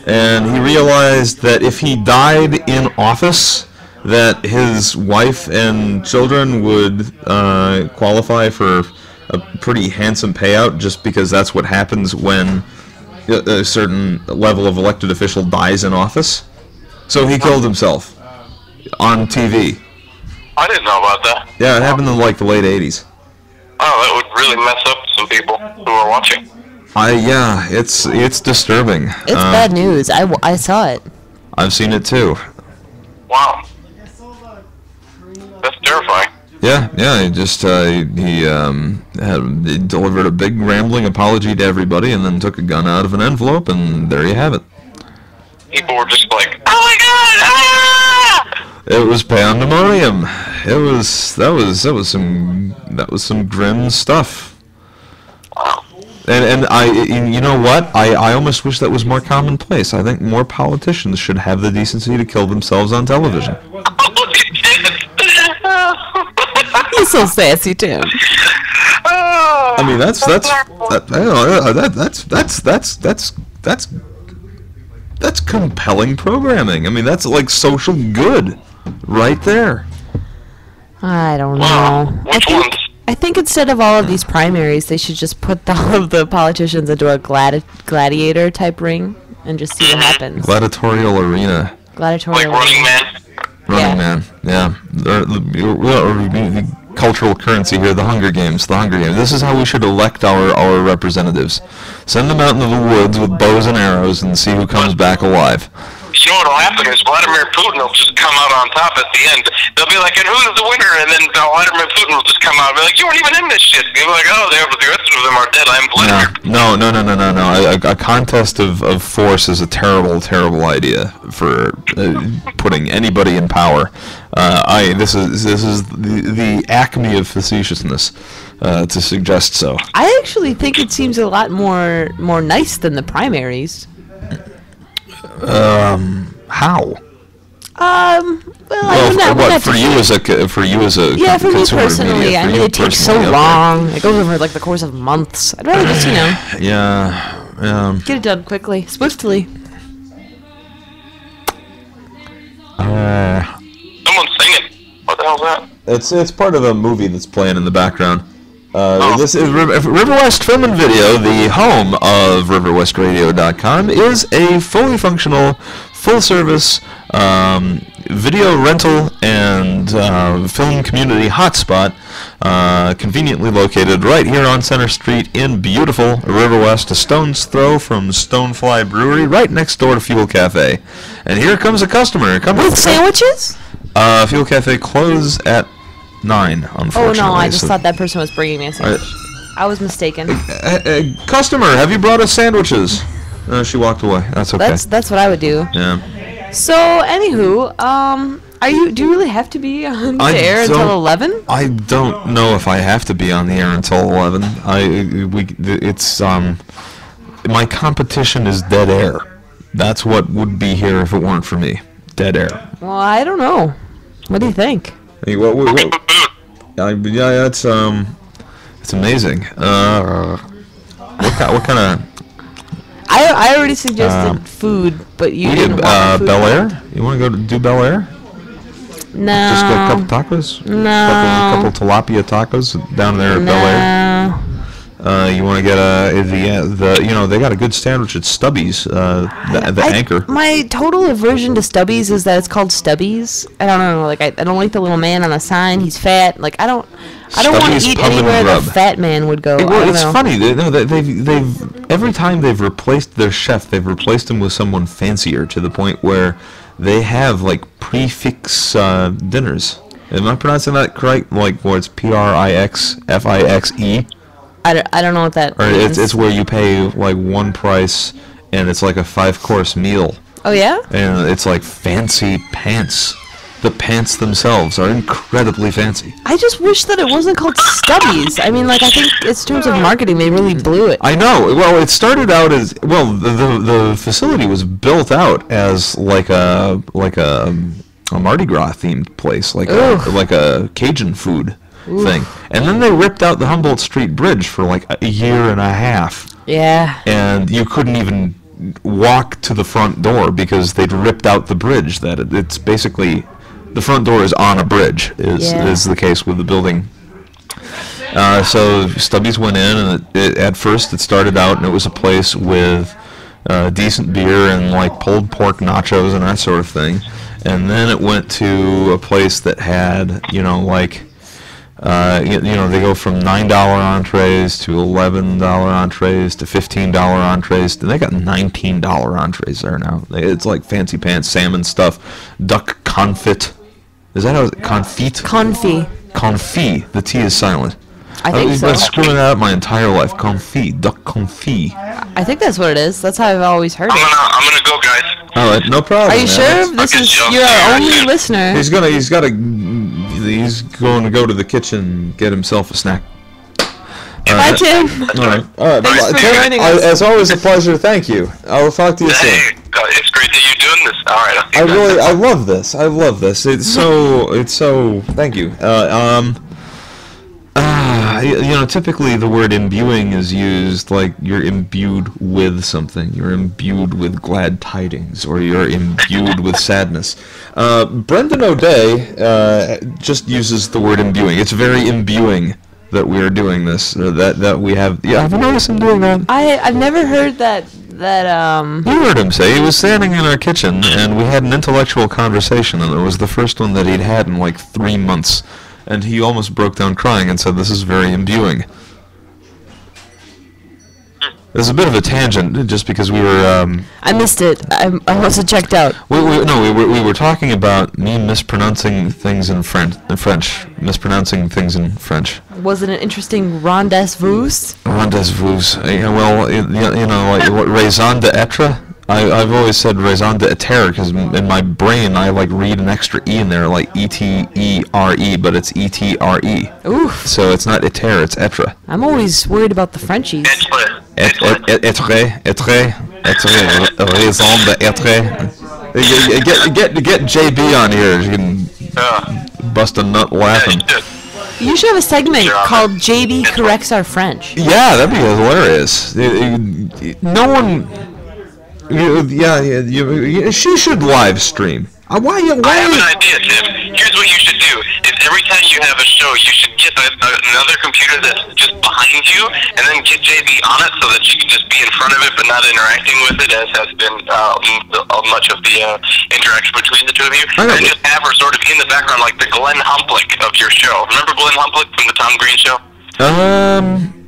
And he realized that if he died in office, that his wife and children would qualify for a pretty handsome payout, just because that's what happens when a certain level of elected official dies in office. So he killed himself on TV. I didn't know about that. Yeah, it happened in like the late 80s. Oh, that would really mess up some people who are watching. Yeah, it's disturbing. It's bad news. I saw it. I've seen it too. Wow. That's terrifying. Yeah, he just he delivered a big rambling apology to everybody, and then took a gun out of an envelope, and there you have it. People were just like, oh my god! Ah! It was pandemonium. That was some grim stuff. Wow. And you know what? I almost wish that was more commonplace. I think more politicians should have the decency to kill themselves on television. He's so sassy, Tim. I mean, that's compelling programming. I mean, that's like social good, right there. I don't Wow. know. Which ones? I think instead of all of these primaries, they should just put all of the politicians into a gladiator type ring and just see what happens. Gladiatorial arena. Gladiatorial. Like Running Man? Running Man. Yeah. The cultural currency here, the Hunger Games. The Hunger Games. This is how we should elect our representatives. Send them out into the woods with bows and arrows and see who comes back alive. You know what'll happen is Vladimir Putin will just come out on top at the end. They'll be like, and who's the winner? And then Vladimir Putin will just come out and be like, you weren't even in this shit. They'll be like, oh, the rest of them are dead. I'm Vladimir. No. A contest of force is a terrible, terrible idea for putting anybody in power. This is the acme of facetiousness to suggest so. I actually think it seems a lot more nice than the primaries. How? Well, for you as a yeah, for me consumer of personally, media, I for mean, you it takes so personally, okay. long. It goes over like the course of months. I'd rather just, Yeah. get it done quickly, swiftly. Someone's singing. What the hell's that? It's part of a movie that's playing in the background. This is River West Film and Video, the home of RiverWestRadio.com, is a fully functional, full-service video rental and film community hotspot, conveniently located right here on Center Street in beautiful River West, a stone's throw from Stonefly Brewery, right next door to Fuel Cafe. And here comes a customer. With sandwiches? Fuel Cafe closed at 9, unfortunately. Oh no, I just thought that person was bringing me a sandwich. I was mistaken. Customer, have you brought us sandwiches? She walked away. That's okay. That's what I would do. Yeah. So, anywho, do you really have to be on the air until 11? I don't know if I have to be on the air until 11. My competition is dead air. That's what would be here if it weren't for me. Dead air. Well, I don't know. What do you think? Hey, yeah, it's amazing. What kind of? I already suggested food, but you didn't want food. Bel Air? You want to go do Bel Air? No. Just get a couple tacos? No. Couple tilapia tacos down there at Bel Air? You want to get they got a good sandwich at Stubby's, the Anchor. My total aversion to Stubby's is that it's called Stubby's. I don't know, like I don't like the little man on the sign. He's fat. Like I don't want to eat anywhere the fat man would go. It's funny. They've every time they've replaced their chef, they've replaced him with someone fancier to the point where they have like prefix dinners. Am I pronouncing that correct? Like where it's PRIXFIXE? I don't know what that means. It's where you pay like one price and it's like a 5-course meal. Oh yeah? And it's like fancy pants. The pants themselves are incredibly fancy. I just wish that it wasn't called Stubby's. I mean, like I think in terms of marketing, they really blew it. I know. Well, it started out as the facility was built out as like a Mardi Gras themed place, like a Cajun food thing. And then they ripped out the Humboldt Street Bridge for like a year and a half. Yeah. And you couldn't even walk to the front door because they'd ripped out the bridge. It's basically the front door is on a bridge is the case with the building. So Stubby's went in, and at first it started out and it was a place with decent beer and like pulled pork nachos and that sort of thing. And then it went to a place that had, they go from $9 entrees to $11 entrees to $15 entrees, and they got $19 entrees there now. It's like fancy pants, salmon stuff, duck confit. Is that how confit? Confit. The T is silent. I think so. I've been screwing that up my entire life. Confit, duck confit. I think that's what it is. That's how I've always heard it. I'm gonna go, guys. All right, no problem. Are you sure? This is your only listener. He's going to go to the kitchen and get himself a snack. Bye, Tim. All right. Thanks for joining us. As always, a pleasure. Thank you. I'll talk to you soon. Hey, it's great that you're doing this. All right. I love this. I love this. It's so. Thank you. typically the word imbuing is used like you're imbued with something. You're imbued with glad tidings, or you're imbued with sadness. Brendan O'Day just uses the word imbuing. It's very imbuing that we are doing this, or that we have. Yeah, have you noticed him doing that? I've never heard that. You heard him say he was standing in our kitchen, and we had an intellectual conversation, and it was the first one that he'd had in like 3 months, and he almost broke down crying and said, "This is very imbuing." There's a bit of a tangent, just because we were. I missed it. I must have checked out. We were talking about me mispronouncing things in French. Mispronouncing things in French. Was it an interesting rendezvous? Rendezvous. Like raison d'être. I've always said raison d'être because in my brain I like read an extra e in there, like E-T-E-R-E, but it's E-T-R-E. Oof. So it's not être, it's être. I'm always worried about the Frenchies. Être, raison d'être. Get JB on here. You can bust a nut laughing. You should have a segment called JB Corrects Our French. Yeah, that'd be hilarious. No one. She should live stream. Why? I have an idea, Tim. Here's what you should do: is every time you have a show, you should get another computer that's just behind you, and then get JB on it so that she can just be in front of it, but not interacting with it, as has been much of the interaction between the two of you. And just have her sort of in the background, like the Glenn Humplick of your show. Remember Glenn Humplick from the Tom Green Show?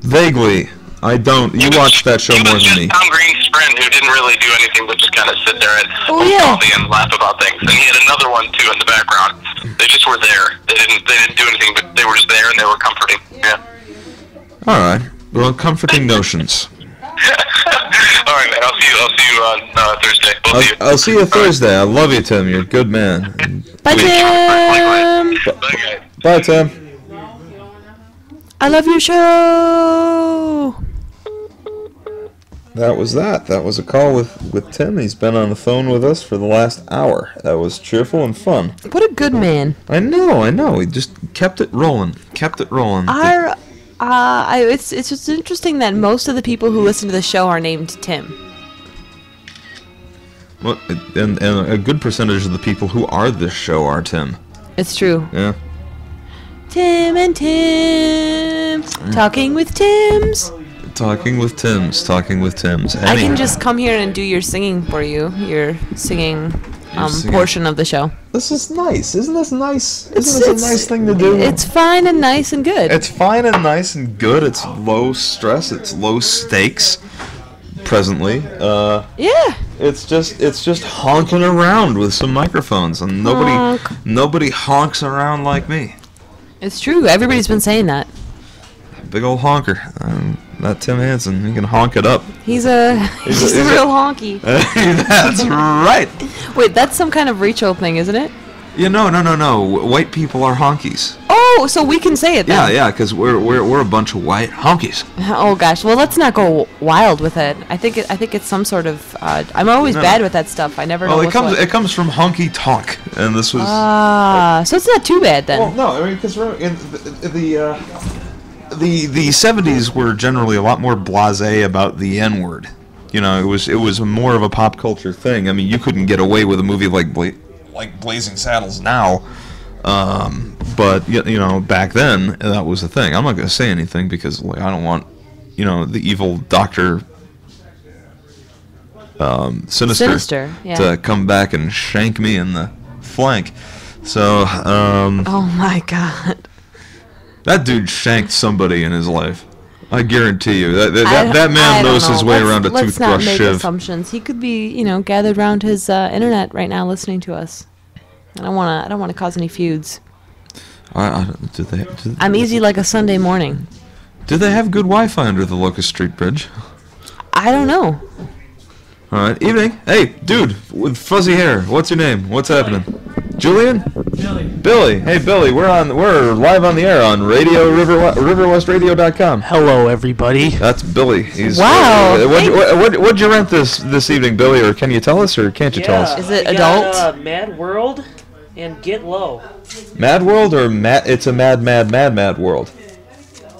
Vaguely. I don't. You watched that show more than me. He was just Tom Green's friend who didn't really do anything but just kind of sit there and and laugh about things. And he had another one too in the background. They just were there. They didn't do anything, but they were just there and they were comforting. Yeah. All right. Well, comforting notions. All right, man. I'll see you on Thursday. I'll see you Thursday. I love you, Tim. You're a good man. Bye, Tim. Bye, guys. Bye, Tim. I love your show. That was that. That was a call with Tim. He's been on the phone with us for the last hour. That was cheerful and fun. What a good man. I know. He just kept it rolling. It's just interesting that most of the people who listen to the show are named Tim. Well, and a good percentage of the people who are this show are Tim. It's true. Yeah. Tim and Tim. Talking with Tims. Talking with Tims. I can just come here and do your singing for you. Your singing portion of the show. This is nice. Isn't this nice? Isn't this a nice thing to do? It's fine and nice and good. It's fine and nice and good. It's low stress. It's low stakes. Presently. Yeah. It's just honking around with some microphones, and nobody honks around like me. It's true. Everybody's been saying that. Big old honker. That Tim Hansen, he can honk it up. He's a real honky. That's right. Wait, that's some kind of Rachel thing, isn't it? Yeah, no. White people are honkies. Oh, so we can say it then. Yeah, because we're a bunch of white honkies. Oh gosh, well let's not go wild with it. I think it's some sort of. I'm always bad with that stuff. I never know. Well, it comes from honky tonk, and this was. So it's not too bad then. Well, no, I mean because in the 70s were generally a lot more blasé about the N-word. You know, it was more of a pop culture thing. I mean, you couldn't get away with a movie like Blazing Saddles now. But you know, back then that was the thing. I'm not gonna say anything because I don't want, the evil Dr. Sinister to come back and shank me in the flank. So oh my God. That dude shanked somebody in his life. I guarantee you that man knows his way around a toothbrush shiv. Let's not make assumptions. He could be, gathered around his internet right now, listening to us. I don't want to cause any feuds. I'm easy like a Sunday morning. Do they have good Wi-Fi under the Locust Street Bridge? I don't know. All right, evening. Hey, dude with fuzzy hair. What's your name? What's happening? Julian? Billy. Hey, Billy. We're live on the air on Radio RiverWestRadio.com. Hello, everybody. That's Billy. He's wow. What'd you rent this evening, Billy? Or can you tell us, or can't you tell us? Is it adult? Got, Mad World and Get Low. Mad World or Mad? It's a Mad World.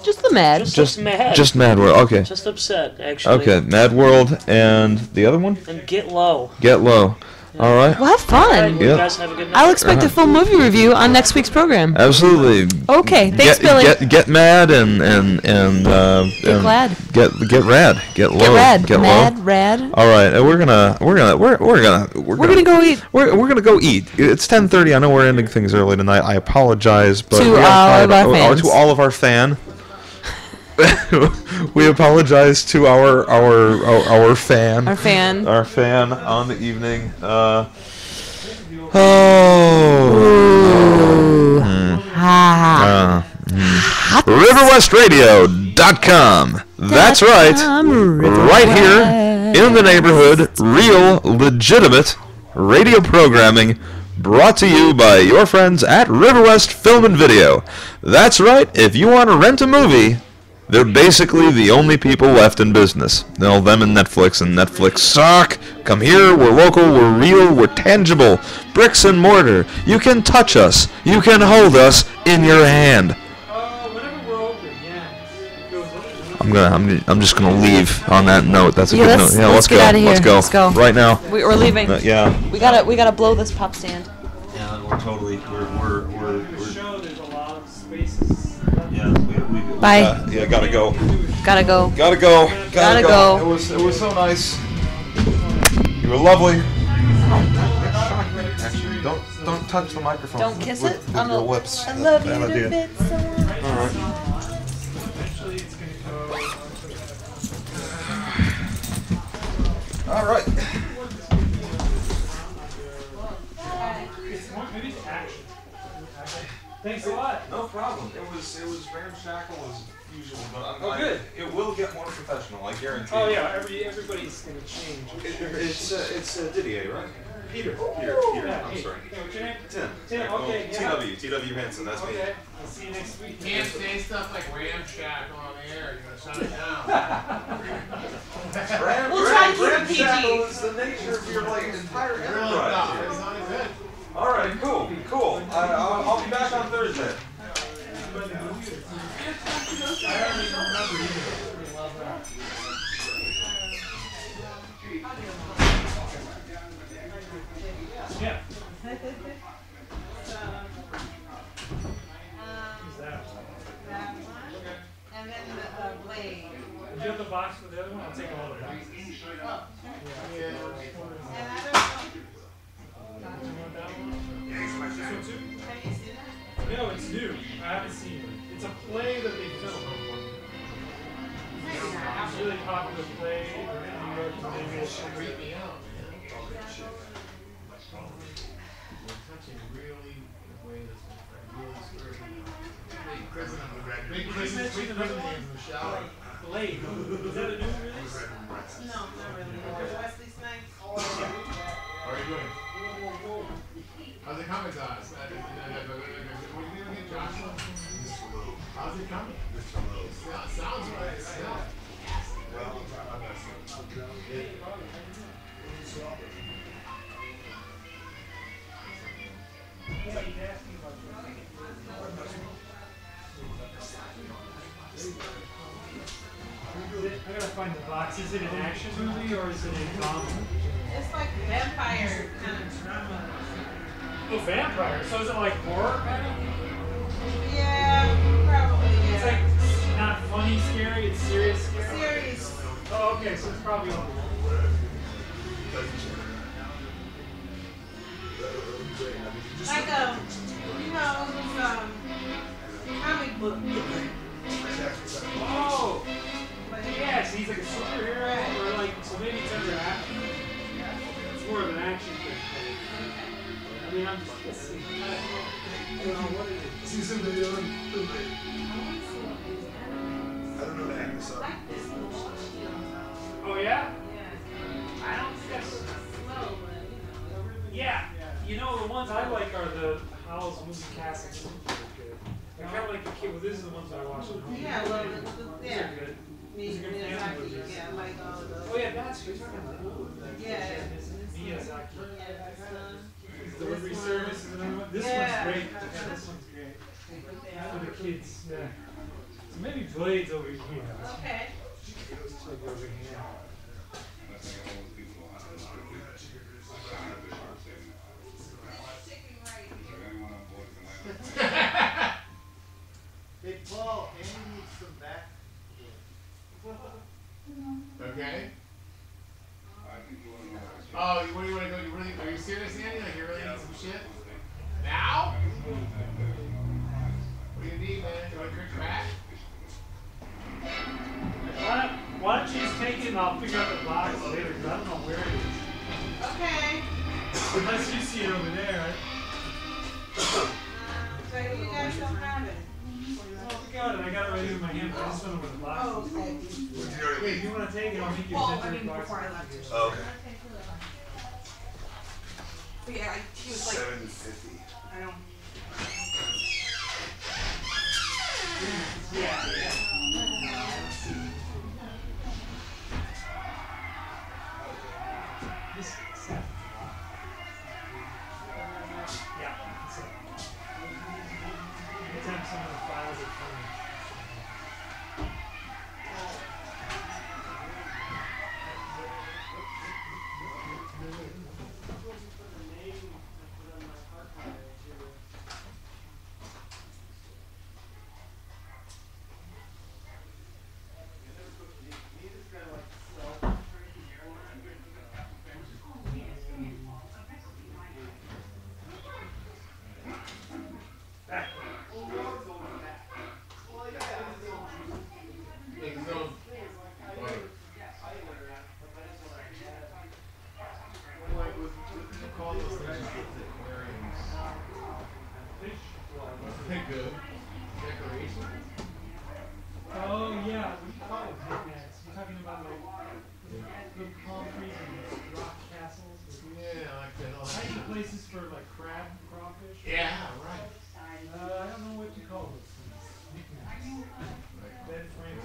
Just the mad? Just mad. Just Mad World. Okay. Just upset, actually. Okay, Mad World and the other one? And Get Low. Get Low. All right. Well, have fun. You Yeah. guys have a good night. I'll expect a full movie review on next week's program. Absolutely. Okay, thanks, Billy. Get mad and Get glad. Get rad. Get low. Get rad. Get Mad, low. rad. All right, and we're gonna We're gonna go eat. We're gonna go eat. It's 10:30. I know we're ending things early tonight. I apologize, but To we all of our or fans. to all of our fan. We apologize to our fan. Our fan. Our fan on the evening. RiverWestRadio.com. That's right. Right here in the neighborhood, real, legitimate radio programming brought to you by your friends at River West Film and Video. That's right. If you want to rent a movie, they're basically the only people left in business. No, them and Netflix suck. Come here, we're local, we're real, we're tangible. Bricks and mortar. You can touch us. You can hold us in your hand. I'm just gonna leave on that note. That's a Yeah, good let's- note. Yeah, let's get go. outta here. Let's go. Let's go. Right now. We're leaving. Yeah. We gotta blow this pop stand. Yeah, we're totally we're show there's a lot of spaces. yeah, we Bye. yeah, gotta go. Gotta go. Gotta go. Gotta go. It was so nice. You were lovely. Actually, don't touch the microphone. Don't kiss with, it with on your the lips. I love Bad you idea. to bits. All right. Eventually it's going to go. All right. Maybe it's action. Thanks a lot. No problem. It was ramshackle as usual, but good. It will get more professional. I guarantee. Oh yeah, everybody's going to change. It's Didier, right? Peter. Yeah, I'm hey, sorry. hey, what's your name? Tim. Tim, okay, yeah. TW Hansen. That's me. Okay, I'll see you next week. You can't say stuff like ramshackle on the air. You're gonna shut it down. We'll try to keep it PG. Ramshackle is the nature of your entire Really enterprise. tough. It's not good. All right, cool. I'll be back on Thursday. Yeah. And then the blade. Do you have the box for the other one? I'll take all the boxes. And I don't This one too? know. Have you seen it? No, it's new. I haven't seen it. It's a play that they filmed. It's a really popular play in New York. and they made it. Freak me out, man. You're touching really in a way that's really scary. Big prison names in the shower. Blade. Is that a new release? No, not really. Wesley Snipes. How are you doing? How's it coming, guys? What are you doing, Joshua? How's it coming? Sounds right. Yeah. I gotta find the box. Is it an action movie or is it a drama? It's like vampire kind of drama. Oh, vampire. So is it like horror kind of? Yeah, probably. It's Yeah. like not funny, scary. It's serious, scary. Series. Oh, okay. So it's probably. Like you know, it was comic book. Oh. But Yeah, so he's like a superhero, Right. or like, so maybe it's under action. It's more of an action thing. I mean, I'm just, let's see. I don't know what it is. See some video. Oh, yeah? yeah. I don't think that's, Slow, but yeah. You know, the ones I like are the Howl's Movie Cast. I kind of like the kid, well, this is the ones I watched. yeah, well, These yeah. are good. Me, These are good family Miyazaki, movies. yeah, like all of those. Oh, yeah, that's good. You're talking about old. Yeah. Miyazaki. Yeah, his son. Delivery This service one. is another one. This Yeah. one's great. Yeah, this one's great. For the kids, yeah. So maybe Blade's over here. Okay. Looks like over here. Big Paul, Andy needs some back. Okay. Oh, what do you want to go? You really? Are you serious, Andy? Like you really need some shit? Now? What do you need, man? You want to drink back? Why don't you just take it and I'll figure out the box later, because I don't know where it is. Okay. Unless you see it over there, right? So you guys don't have it. Oh, I got it. I got it right here in my hand, but I just don't know where the box Oh, is. okay. Wait, if you want to take it, I'll make you Well, a I separate mean, box. before I left. Oh, okay. But yeah, he was like, $7.50. I don't. This set. Yeah, that's it. Anytime someone files it for me. Good. Decoration? Oh yeah, what do you call it? Knickknacks. You're talking about like little concrete and rock castles? Yeah, like that. Tiny places for like crab, crawfish? Yeah, right. I don't know what you call those things. Knickknacks. Bed frame.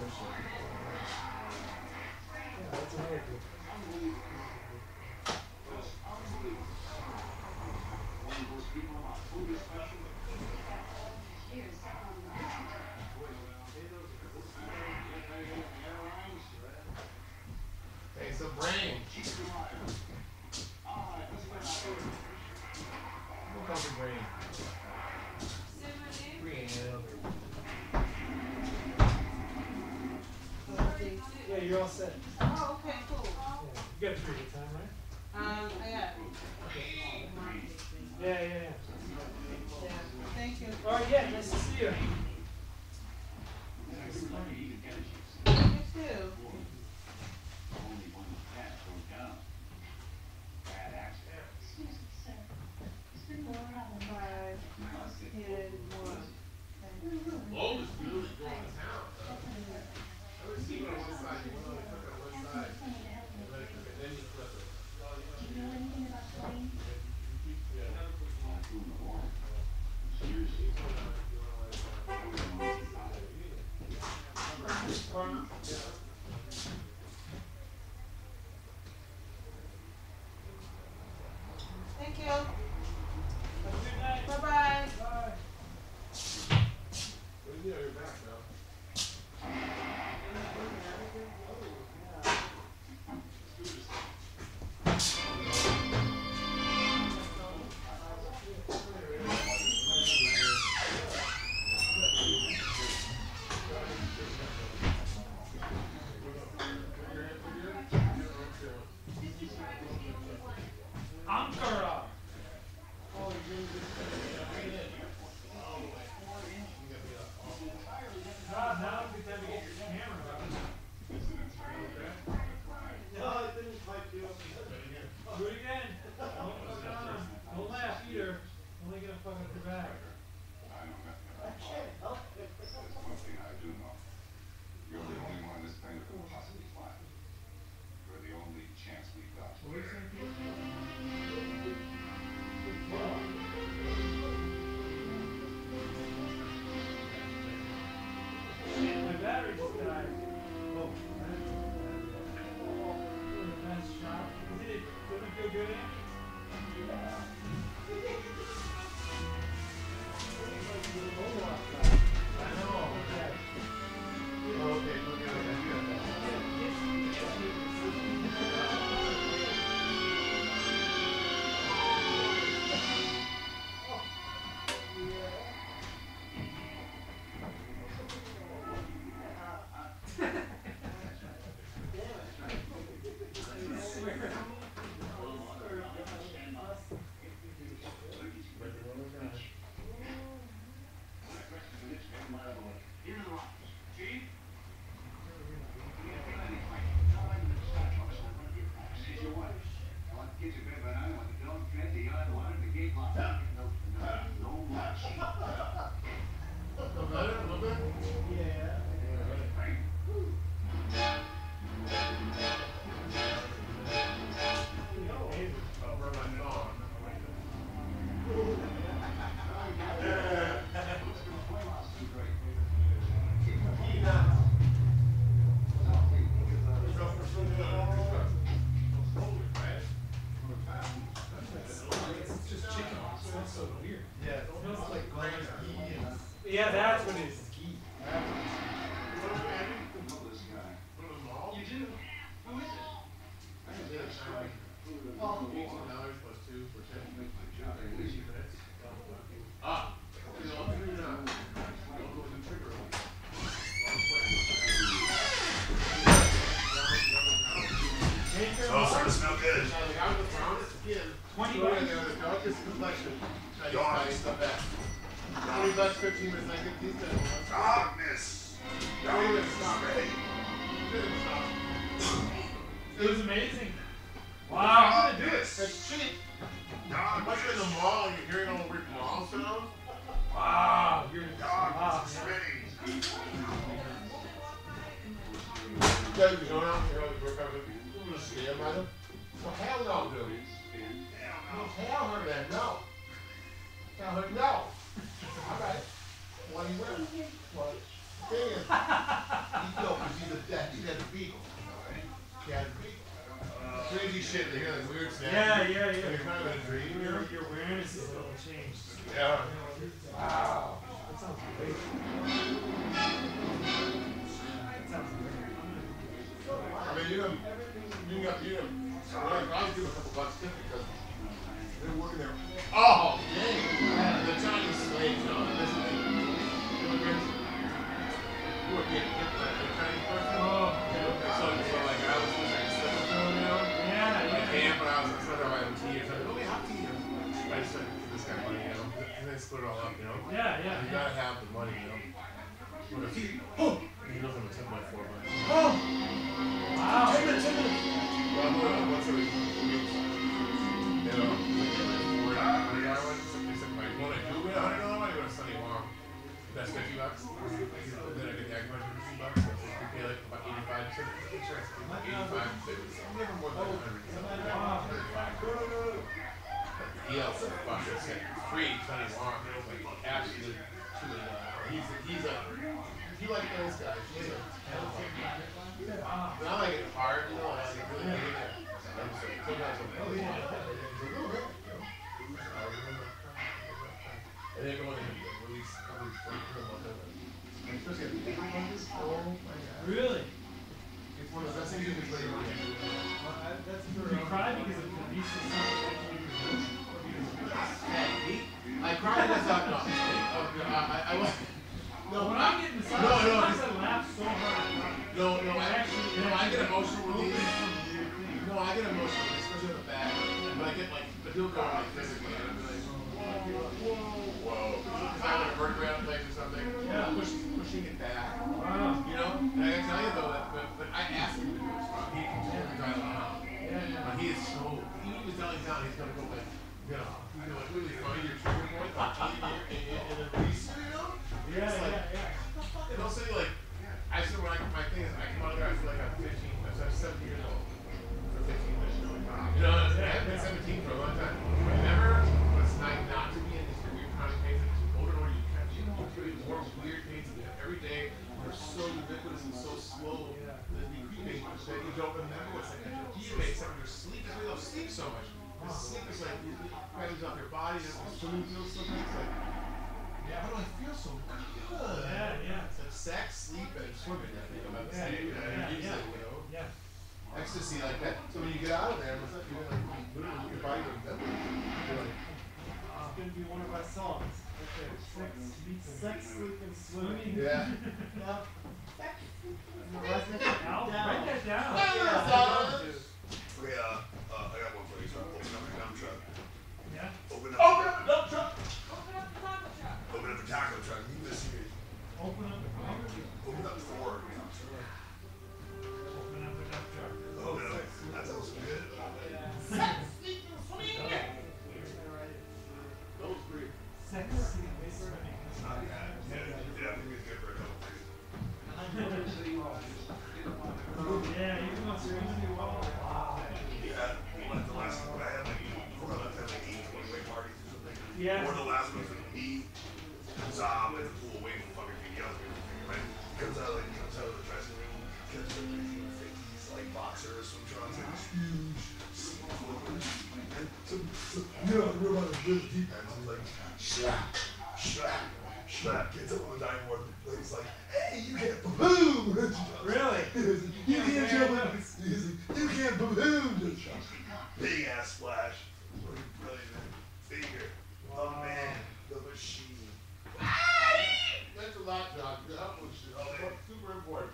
Yeah, that's another good. Hey, so Brain. We'll call you Brain. Brain. Yeah, you're all set. Oh, okay, cool. Yeah. You got a pretty good time, right? I got. Yeah. Yeah. Thank you. All right, yeah, nice to see you. You too. Five, 10, 1. Longest food is going to town. I would see it on one side, you want to cook it on one side. And then you flip it. Do you know anything about coding? Thank you. Bye-bye. Bye. Well, you know, you're back now. Ankara. God, now it's good time to get your camera out. No, it didn't quite do it. Do it again. Don't laugh either. Only gonna fuck up your back. You're the only one this thing could possibly find. You're the only chance we've got. What are you saying? Shit, my battery just died. Oh, nice shot. Did it feel good, Andy? I know. Okay. Yeah, it smells like grand ghee. Yeah, that's what it is. Ghee. You do? Who is it? $18 plus 2 for 10 minutes. Ah, you know, I'm doing that. Don't go to the trigger. Oh, starting to smell good. Like I was the brownest skin. 20 bucks. The darkest complexion. Nice, the best. 20 bucks, 15 minutes. I get these guys. Darkness. Stop. Ready. It was amazing. Wow, I'm gonna do it. It's cheap. Once you're in the mall and you're hearing all the weird mall sounds. Wow, you're Darkness is ready. You guys be going out here, we're going to scam by them? Well, hell no, dude. Hell no, man, no. Hell no. All right. What do you wear? Well, the thing is, he's dope because he's a death. He had the beagle. He had the beagle. Crazy shit, they hear like weird sounds. Yeah. You're kind of in a dream. Your awareness is a little changed. Yeah. Wow. That sounds great. I mean, you got I'll give a couple bucks tip because they're working there. Oh, dang. The Chinese slaves, you know, this is immigrants who are getting hit by the Chinese person. Oh, So like, I was just like, stuff with them, you know? yeah. Camp, and I was like, I had tea or something. Oh, we have tea. I just like, this guy money, you know? And then split it all up, you know? Yeah. You gotta have the money, you know? What if he, he knows I'm a 10 by 4, but. Wow. 10 minutes. Well, I'm going once every 2 weeks. You know, $40 one. They said, like, when I do win $100 money, I go to Sunny Wong. That's $50. Then I get the acupuncture for $50. So we pay like about 85% insurance. 85. They was never more than 100. He also fucking said free Sunny Wong. Like, absolutely. He's a. He like those guys. He's a. But I like it hard, you know. I like it really hate it. Sometimes I'm like, oh yeah. And then go in and release all these especially at the bigger ones. Oh my god. Really? It's one of the best things you can play on. You cry because of the beast of I cried as I was. No, when I'm getting massaged, sometimes I laugh so hard. No, I get emotional release. No, I get emotional release, especially on the back. But I get like, I do go like physically, and I'm like, whoa. Because I have like a vertebrae out of place or something. Yeah. Pushing it back. Wow. You know? And I can tell you though that, but I asked him to do it, so he can try it out. But he is so, even if he's telling down, he's gonna go like, you know, like really find your trigger point, and then release it, you know? Yeah. And also, like, I said, my thing is, I come out there, I feel like I'm 15, I'm 17 years old. For 15 minutes. You know, I've been 17 for a long time. Remember what it's like not to be in these weird chronic pains, and as you older and older, you kind of get more weird pains every day. They're so ubiquitous and so slow that they creeping that you don't remember what's like. You make some of your sleep. That's why you don't sleep so much. Because sleep is like, it pressures off your body, it doesn't swimming feel something. It's like, yeah, how do I feel so good? Yeah. It's like sex, sleep, and swimming. I think about the same. You know? Yeah. Ecstasy like that. So when you get out of there, it's like you're like, literally, your body will remember. You're like, It's going to be one of our songs. Sex, sleep, and swimming. yeah. Write that down. Okay, I got one for you. So open up the dump truck. Yeah? Open Open up up the dump truck! Open up the taco truck. You listen here. Open up the cover. Open up the Ford. Open up the dump truck. Open up. That sounds good. Okay. Those three. Sex, sleep, and swimming. Not bad. Yeah, I think it's good for a couple things. Yeah, you can also do well. Yeah, like the last one I had, like, before I left, I had like 8 20-way parties or something. Yeah. Or the last one was me, Zom, at the pool waiting for fucking me. He comes out of the dressing room, catches up to 50s, like boxers, swim trunks, like this huge and so you know, we're on the really deep end, so he's like, slap, slap, slap, gets up on the diving board, and he's like, hey, you can't boom! Really? You can't jump in. He's like, you can't boom! Big ass splash. Brilliant. Figure. The man. The machine. That's a lot, John. That was super important.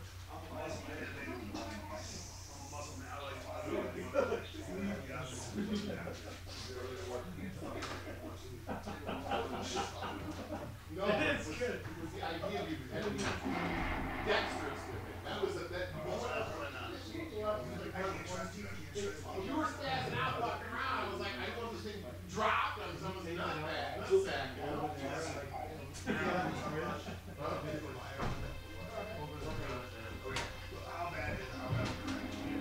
No, It's good. It was the idea of you having to be dexterous with it. That was that. You were spazzing out, walking around. I was like, I want this thing dropped on someone's nutsack. How bad is it?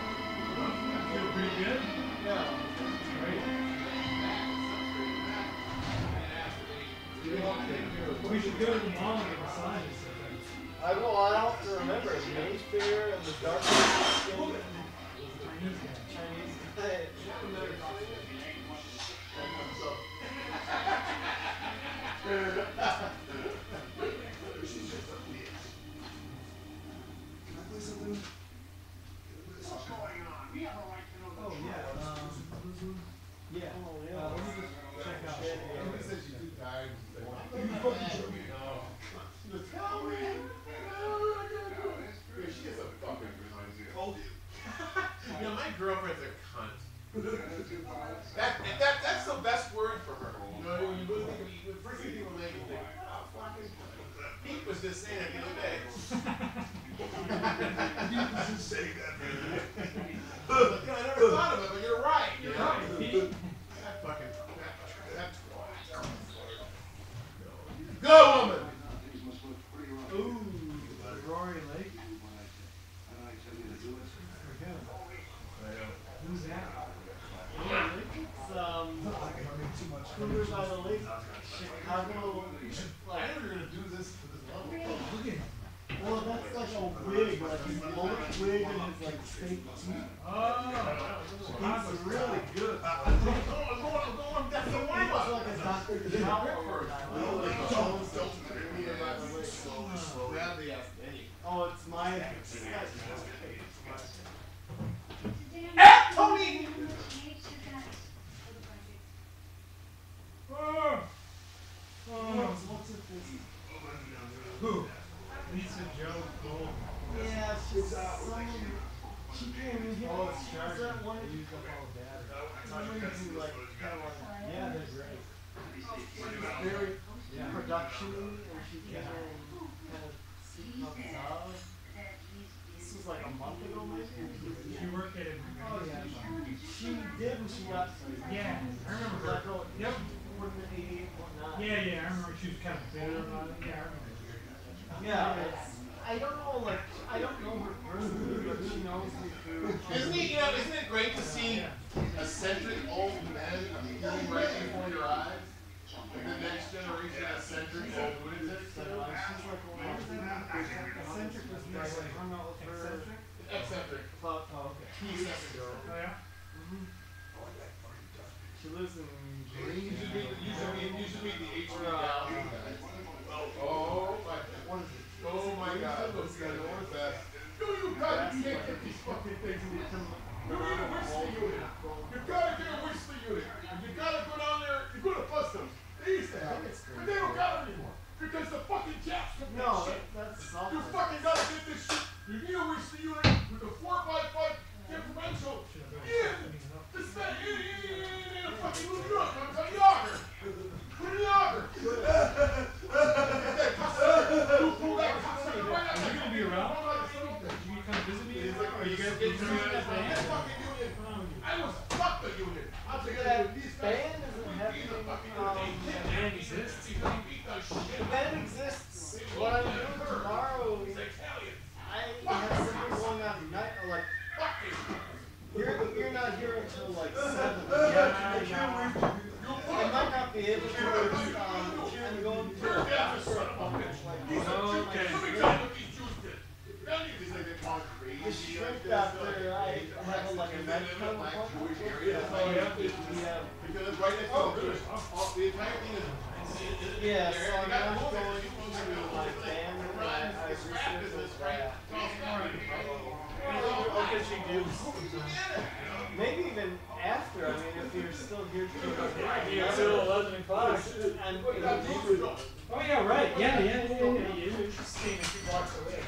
Feel pretty good? Yeah. We should go to the mall and get massages. I will. I don't have to remember. Maze Fair and the Dark Skin. Chinese guy. Chinese guy. She's just a bitch. Can I play something? What's going on? We have a right to know the Oh, truth. yeah. Yeah. Let me just check out. Somebody said she's too tired. You fucking show me. No. She goes, tell me. Yeah, she is a fucking Told you. You know, my girlfriend's a cunt. That's the best word for her. You know, when you really think of the first thing people make you think, oh, fucking cunt. Pete was just saying it the other day. You just say that, man. Yeah, I never thought of it, but you're right. You're right, Pete. That fucking that's go, woman. Ooh, Rory Lake. Who's that? It's Cougars by the Lake, Chicago. I knew you were gonna do this for this long. Look at him. Well, that's like a wig, like his mullet wig and his like fake teeth. Oh, He's really good. I'm going. That's the one. He was like a Dr. Jekyll guy. Oh, it's my. Tony! What's it? Who? Lisa Joe Gold. Yeah, she's she came in here. Oh, it's Is charging. that one? They used up all the battery. Somebody who like kind of like Yeah, they're great. very Yeah. production-y, and she came in and kind of comes out. This was like a month ago, maybe. She worked at it. Oh yeah, she did when she got. Yeah, I remember her. Like, oh, Yep. working at 88, whatnot. Yeah, I remember she was kind of bitter about it. Yeah, I remember. Yeah, I don't know, like, I don't know her personally, but she knows me through. Isn't it great to see eccentric old men appearing right before your eyes? Like the next generation of eccentric old lunatics. She's like, well, what is that? Eccentric was nice. I hung out with her. Eccentric. About, oh, okay. Oh, yeah? She lives in You should meet the HP gal. Oh my. What is it? Oh my God. Those guys are the best. No, you can't get these fucking things in the You need a whistler unit. You gotta get a whistler unit. You gotta go down there. You go to Buster's. They used to have it, but they don't got it anymore because the fucking Japs took that No, shit. that's You Southwest. fucking gotta get this shit. You need a whistler unit with a 4x5 differential in this thing. In a fucking New York. I'm telling you, Yorker. Put it in Yorker. Pull that cocksucker right out. Are you going to be around? Can you come visit me? Are you guys It's going to that band? I was fuck the unit. I'll tell you That these guys. band isn't happening. The band exists. The band exists. What I'm doing tomorrow, I have something going on tonight. Like, saw that going to my band and I researched that. What could she do? Maybe even after, I mean, if you're still here till 11 o'clock. Oh yeah, right. Yeah. You're just staying a few blocks away.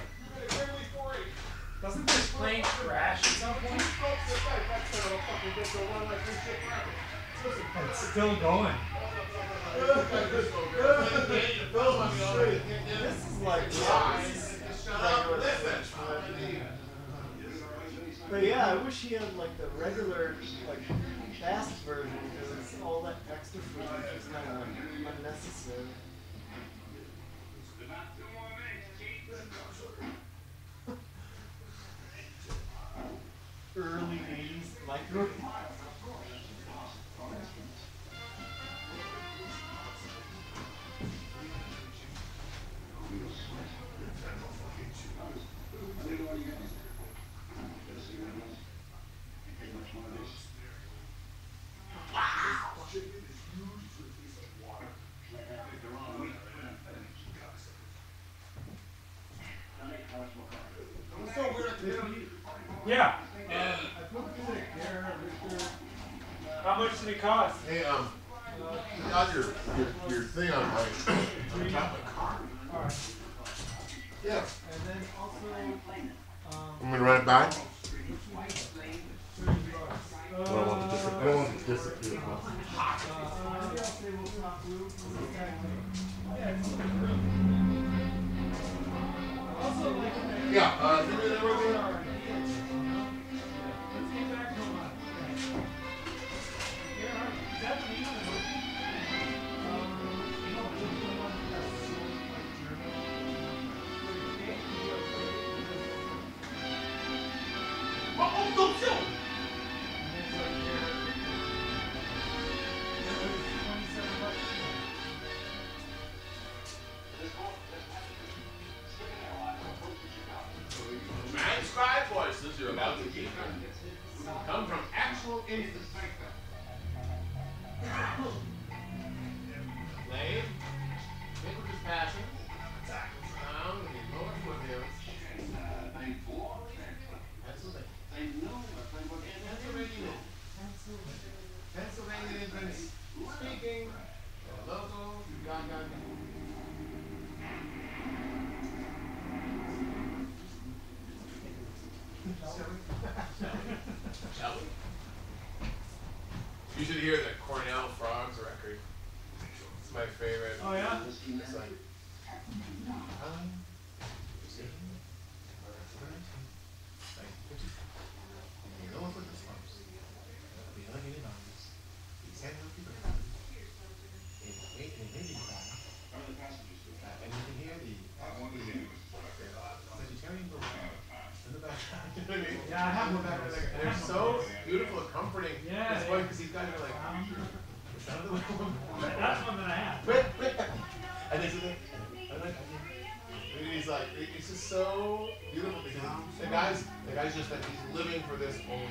Doesn't this plane crash at some point? It's still going. This is like but yeah, I wish he had like the regular, like fast version because all that extra footage is kind of unnecessary. Early 80s micro. Yeah. How much did it cost? Hey, you got your thing on my top of my car. Alright. Yeah. And then also, I'm gonna run it back. $30. I don't want it to disappear. Yeah, give me that right. Transcribed voices you're about to hear come from actual instances. Name, think with his passion, attack with sound, and emote foothills. Pennsylvania immigrants speaking, local, Gaga. Shall we? You should hear the Cornell Frogs record. It's my favorite. Oh yeah? It's like, Yeah, I have one back there. they're so beautiful and comforting. Yeah. It's funny because these guys are like, That's one that I have. and this is it. And he's like, it's just so beautiful because the guy's just like, he's living for this moment.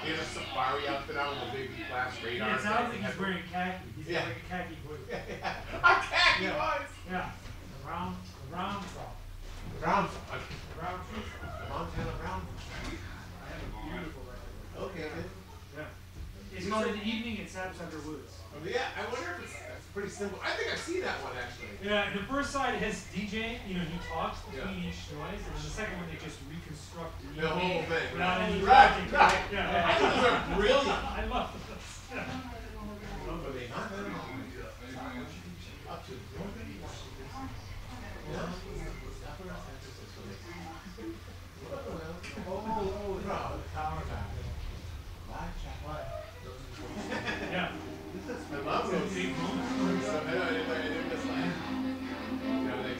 He has a safari outfit on with a big glass radar. Yeah, it sounds like he's wearing khaki. He's got like a khaki hood. A khaki hood! Yeah. The round frog. Brown. The Montana brown. I have a beautiful record. Okay, good. Yeah. It's called In the Evening in Sapsucker Woods. Oh, yeah, I wonder if it's pretty simple. I think I've seen that one actually. Yeah, and the first side has DJ, he talks between Yeah. each noise, and then the second one they just reconstruct The whole thing. without any Right, rapping. right. Yeah. I think those are brilliant. I love those. Yeah. But they not very long. Up to Yeah. I love those. They're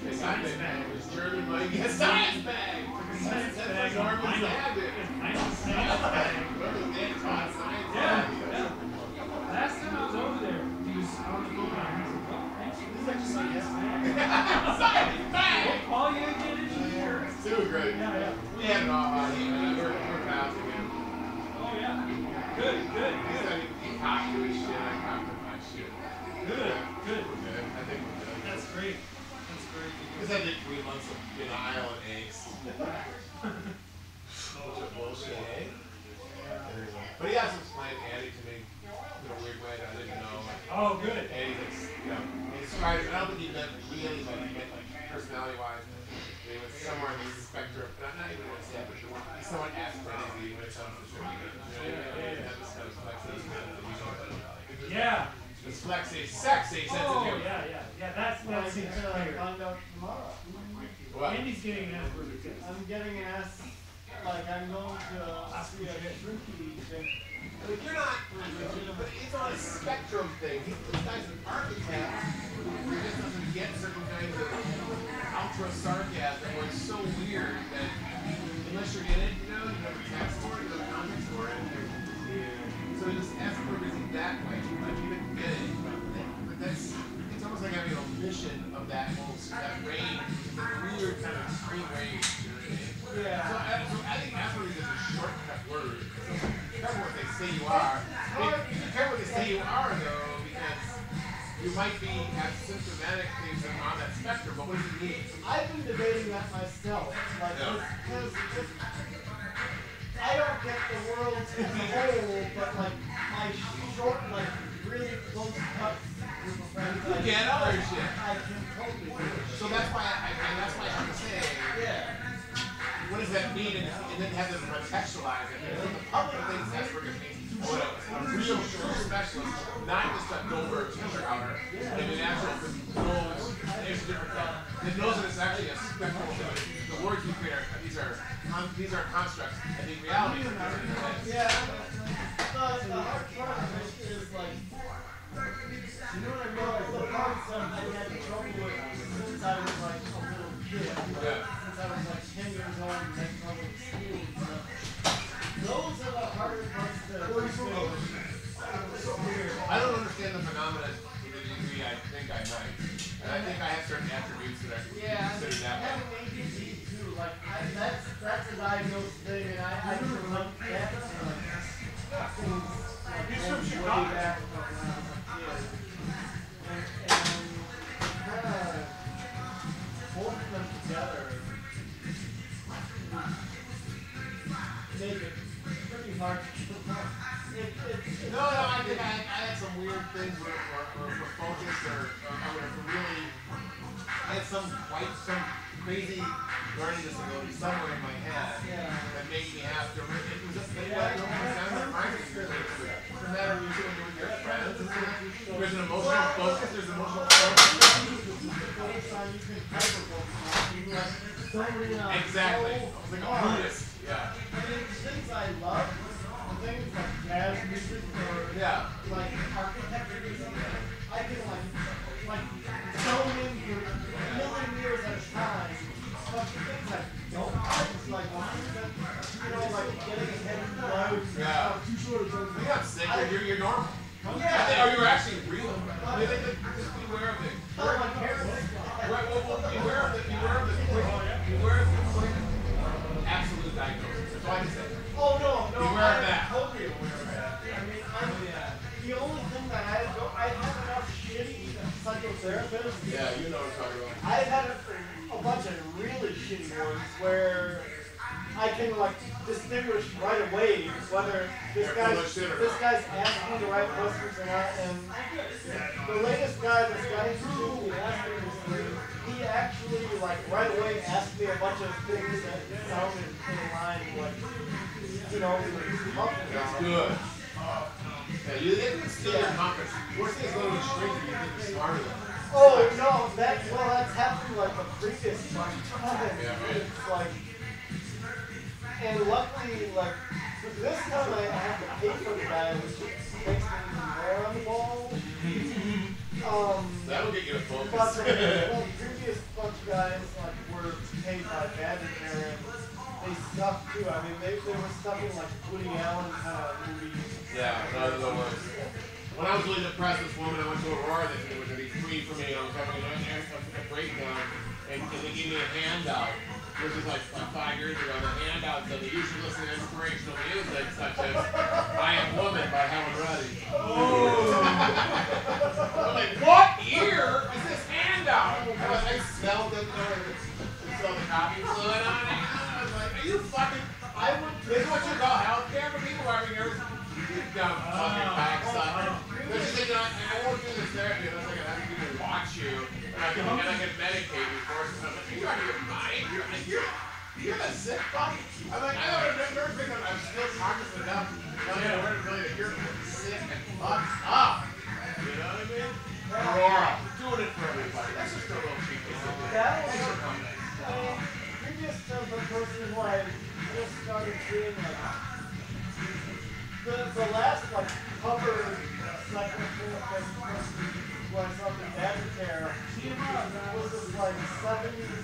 just like, they got this German money. A science bag! Science That's bag. like Armin's I know. had it. I know. Science bag. Remember the man taught science Yeah. bag? Last time I was over there, he was on the phone and I was like, oh, thanks. This is actually science bag. Science bag! We'll call you again in a year. Too great. Yeah. We had it all on him. We're pals again. Oh, yeah. Good. He said he copied his shit. I copied my shit. Good. I think we're good. had like 3 months of denial and angst. Bunch of bullshit, eh? But he has explained Andy to me in a weird way that I didn't know. Oh, good. Andy thinks, he described it. I don't think he meant really, but he meant like personality-wise. He was somewhere in the spectrum. And I'm not even going to say it, but he's somewhat Asperger's when it comes to shit. Yeah. Dyslexic, sexy, sensitive. Yeah. That seems clear. Find out tomorrow. What? Andy's getting an Asperger's test. I'm getting an S. Like I'm going to see a shrinky thing. But you're not, but it's on a spectrum thing. This guy's an architect who just doesn't get certain kinds of ultra sarcasm where it's so weird that unless you're in it, you know the text for it, the context for it. So he just Asperger's in that way. Like you didn't get it. But that's, it's almost like having a vision of that whole, that range, the weird kind of extreme range. Yeah. So I think Asperger's is a shortcut word. So be careful what they say you are. Be careful what they say you are, though, because you might be have symptomatic things that are on that spectrum, but what does it mean? I've been debating that myself. Like, because I don't get the world as a whole, but like my short, like really close cut group of friends. You get other shit. I can totally do it. So that's why I have to say, what does that mean? And then have them contextualize it. So the public thinks Asperger's means a real true specialist, not just a Goldberg killer outer, and an actual knows there's a different thing. That knows that it's actually a spectrum of the words we create these are constructs. I think reality is yeah. The hard part of it is like, you know what I mean? Like the parts I had trouble with since I was like a little kid. Since I was like 10 years old and had trouble with school and stuff. Those are the harder parts to understand. I don't understand the phenomenon to the degree I think I might. And I think I have certain attributes that I consider that way. Having ADD too, like that's a diagnosed thing, and I can relate to that. Things like way back when I was a kid. And both of them together make it pretty hard to keep up. No, I think I had some weird things where focus or I would have really I had some crazy learning disability somewhere in my head that made me have to. It was just no matter what you're doing with your friends. There's an emotional focus. There's emotional focus. Exactly. I was like a Buddhist. Yeah. I mean, things I love, things like jazz music or like architecture or something, I can like zone in for a million years at a time. But the things I don't, I just like like getting ahead of the road. Yeah. Too short of those. You're not sick. You're normal. Yeah. Or you're actually real. Just beware of it. My parents. Beware of the quick absolute diagnosis. That's all I can say. Oh no, beware of that. I'm totally aware of that. I mean, the only thing that I've had enough shitty psychotherapists. Yeah, you know what I'm talking about. I've had a bunch of really shitty ones where I can like distinguish right away whether this guy's asking the right questions or not. And the latest guy, this guy who asked me this thing, he actually like right away asked me a bunch of things that sounded in line like, we were talking about. That's good. Yeah, you get to steal your confidence. Worst thing is going to the shrink and you think you're smarter than them. Oh no, that's happened like the previous time. It's like, and luckily, like this time I have to pay for the guy, which makes me more on the ball. That'll get you a focus. But the previous bunch of guys like were paid by Badger and they stuck too. I mean, they were stuck in like Woody Allen kind of movies. Yeah, no, the worst. When I was really depressed, this woman, I went to Aurora, they were going to be free for me, and I was having a breakdown, and they gave me a handout. This was like 5 years ago. The handout said that you should listen to inspirational music such as I Am Woman by Helen Reddy. I'm like, what year is this handout? I smelled it. You saw the copy fluid on it. I was like, are you fucking? This is what you call healthcare for people having your dumb fucking backside. This is like, I won't do this therapy unless I can have people watch you and I can medicate you for it. I'm like, are you out of your mind? You're a sick fuck. I'm like, I don't know. I'm still cognizant enough to tell you really that you're sick and fucked up. You know what I mean? Aurora, doing it for everybody. That's just a little cheeky. That was previous to the person who I just started seeing the last cover psychotherapist person who I saw the Advocare was this 70s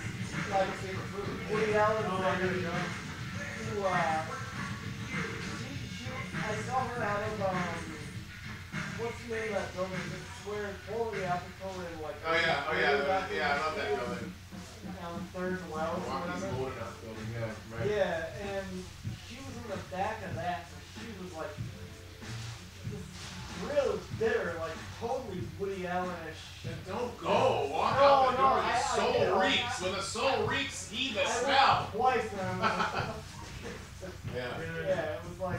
Woody Allen lady who I saw her out of what's the name of that building? It's where totally apropos in Oh yeah, I love that building. On Third and Wells or whatever. Building, yeah, right. Yeah, and she was in the back of that, and she was real bitter, totally Woody Allen-ish. Then don't go. Walk out the door. The soul reeks. When the soul reeks, he the smell. Twice, and I was Yeah, it was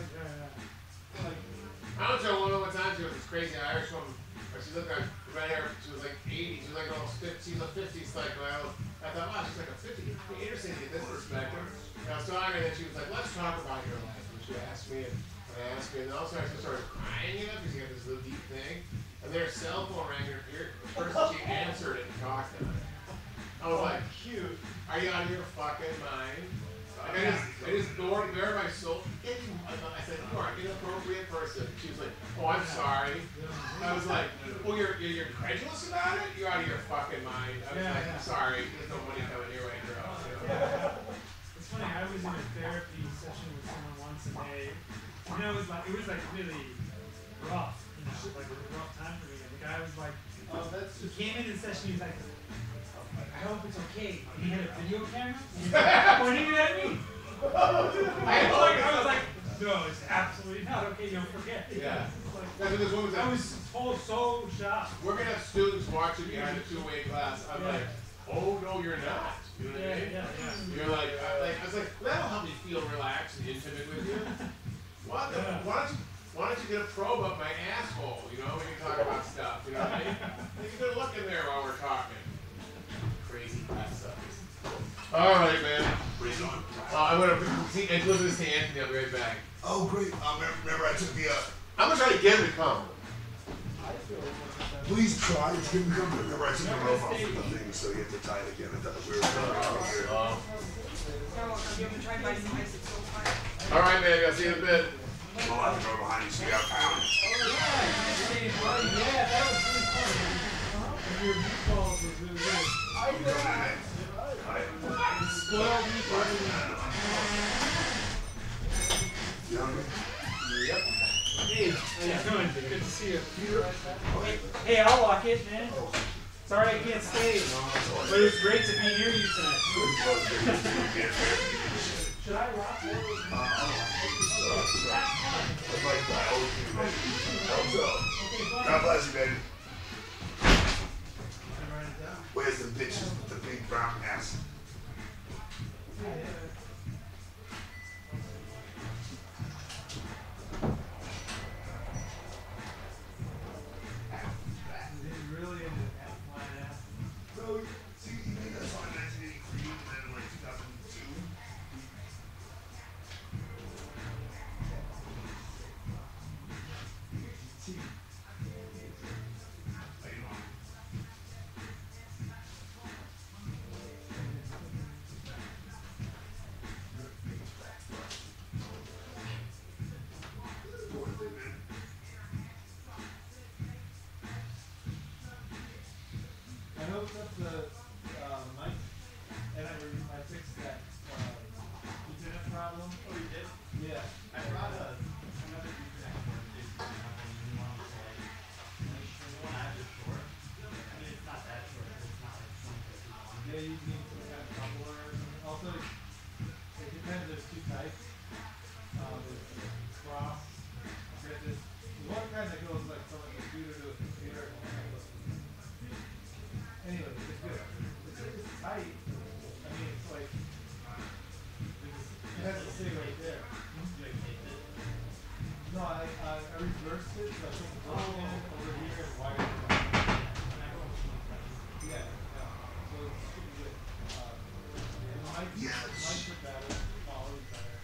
I don't know, one time she was this crazy Irish woman, but she looked like red hair, she was 80, she was almost 50, she's a 50s psycho. I thought, wow, she's a 50. It'd be interesting to get this perspective. And I was talking to her, and then she was like, let's talk about your life. And she asked me, and all of a sudden I started crying, because she had this little deep thing. And their cell phone rang in her ear. First she answered it and talked on it. I was like, cute. Are you out of your fucking mind? I just bare my soul. I said, you are an inappropriate person. She was like, oh, I'm sorry. I was like, well, you're credulous about it? You're out of your fucking mind. I was like, I'm sorry. There's no money coming your way, girl. It's funny. I was in a therapy session with someone once, and it was really rough. A rough time for me. And the guy was like, he came in the session. He was like, I hope it's okay. And he had a video camera. He was pointing it at me. I was like, no, it's absolutely not okay. You'll forget. Yeah. I was so shocked. We're gonna have students watching behind the two-way class. I'm like, oh no, you're not. You know what I mean? Yeah. You're like, I was like, well, that'll help me feel relaxed and intimate with you. Why don't you get a probe up my asshole? You know, we can talk about stuff. You know what I mean? Take a good look in there while we're talking. Crazy class stuff. All right, man. Bring it on. I'm gonna deliver this to Anthony. I'll be right back. Oh, great. Remember I took the I'm gonna try to get him to come. Please try to get him to come. Remember I took the rope off the thing, so you have to tie it again. I thought we were All right, baby. I'll see you in a bit. Well, I have to go behind you so you have pound. Yeah, that was really funny. Your meatballs was really good. Spoiled You hungry? Yep. Hey, how you doing? Good to see you. Hey, I'll walk it, man. Sorry I can't stay, but it's great to be near you tonight. Should I walk it? God bless you, baby. Where's the bitches with the big brown ass? Really into flying ass. So, see, you made that song in 1983 and then in 2002. I hooked up the mic, and I fixed that Ethernet problem. Oh, you did? Yeah. I brought another Ethernet cord in case you want to play. The one I have is short. I mean, it's not that short, but it's not like 20 Yeah, you need some kind of coupler. Also, it depends. There's two types. There's cross. There's one kind that goes like from a computer to a computer. Anyway, it's good. tight. I mean, it's like it has to stay right there. No, I reversed it, so I put the ball in over here and wired it down. Yeah, so it should be good. It might get better, always better.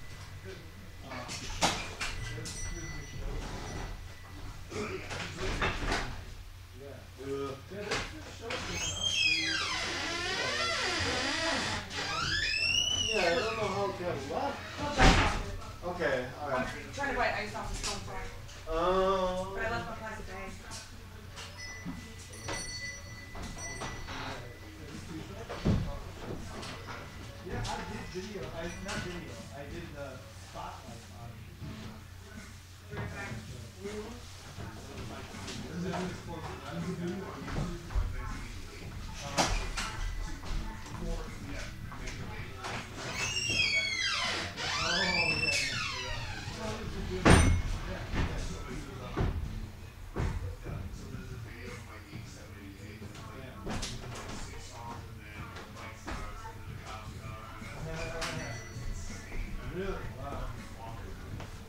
Yeah, I don't know how good. What? Okay, alright. Trying to buy ice off the phone for it. But I left my plastic bag. Yeah, I did video. Not video. I did the spotlight on.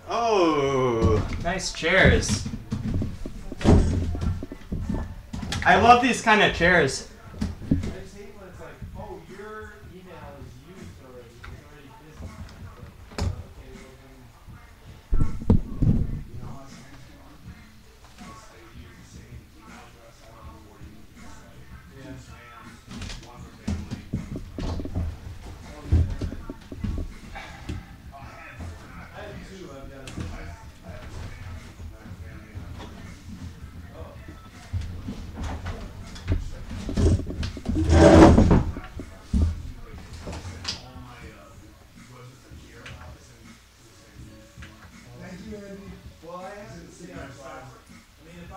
Oh, nice chairs. I love these kind of chairs. I just hate when it's like, oh, your email is used already. It's already busy. Okay, I have two. I've got a Thank you, Andy. Well, I have to say on I mean, if I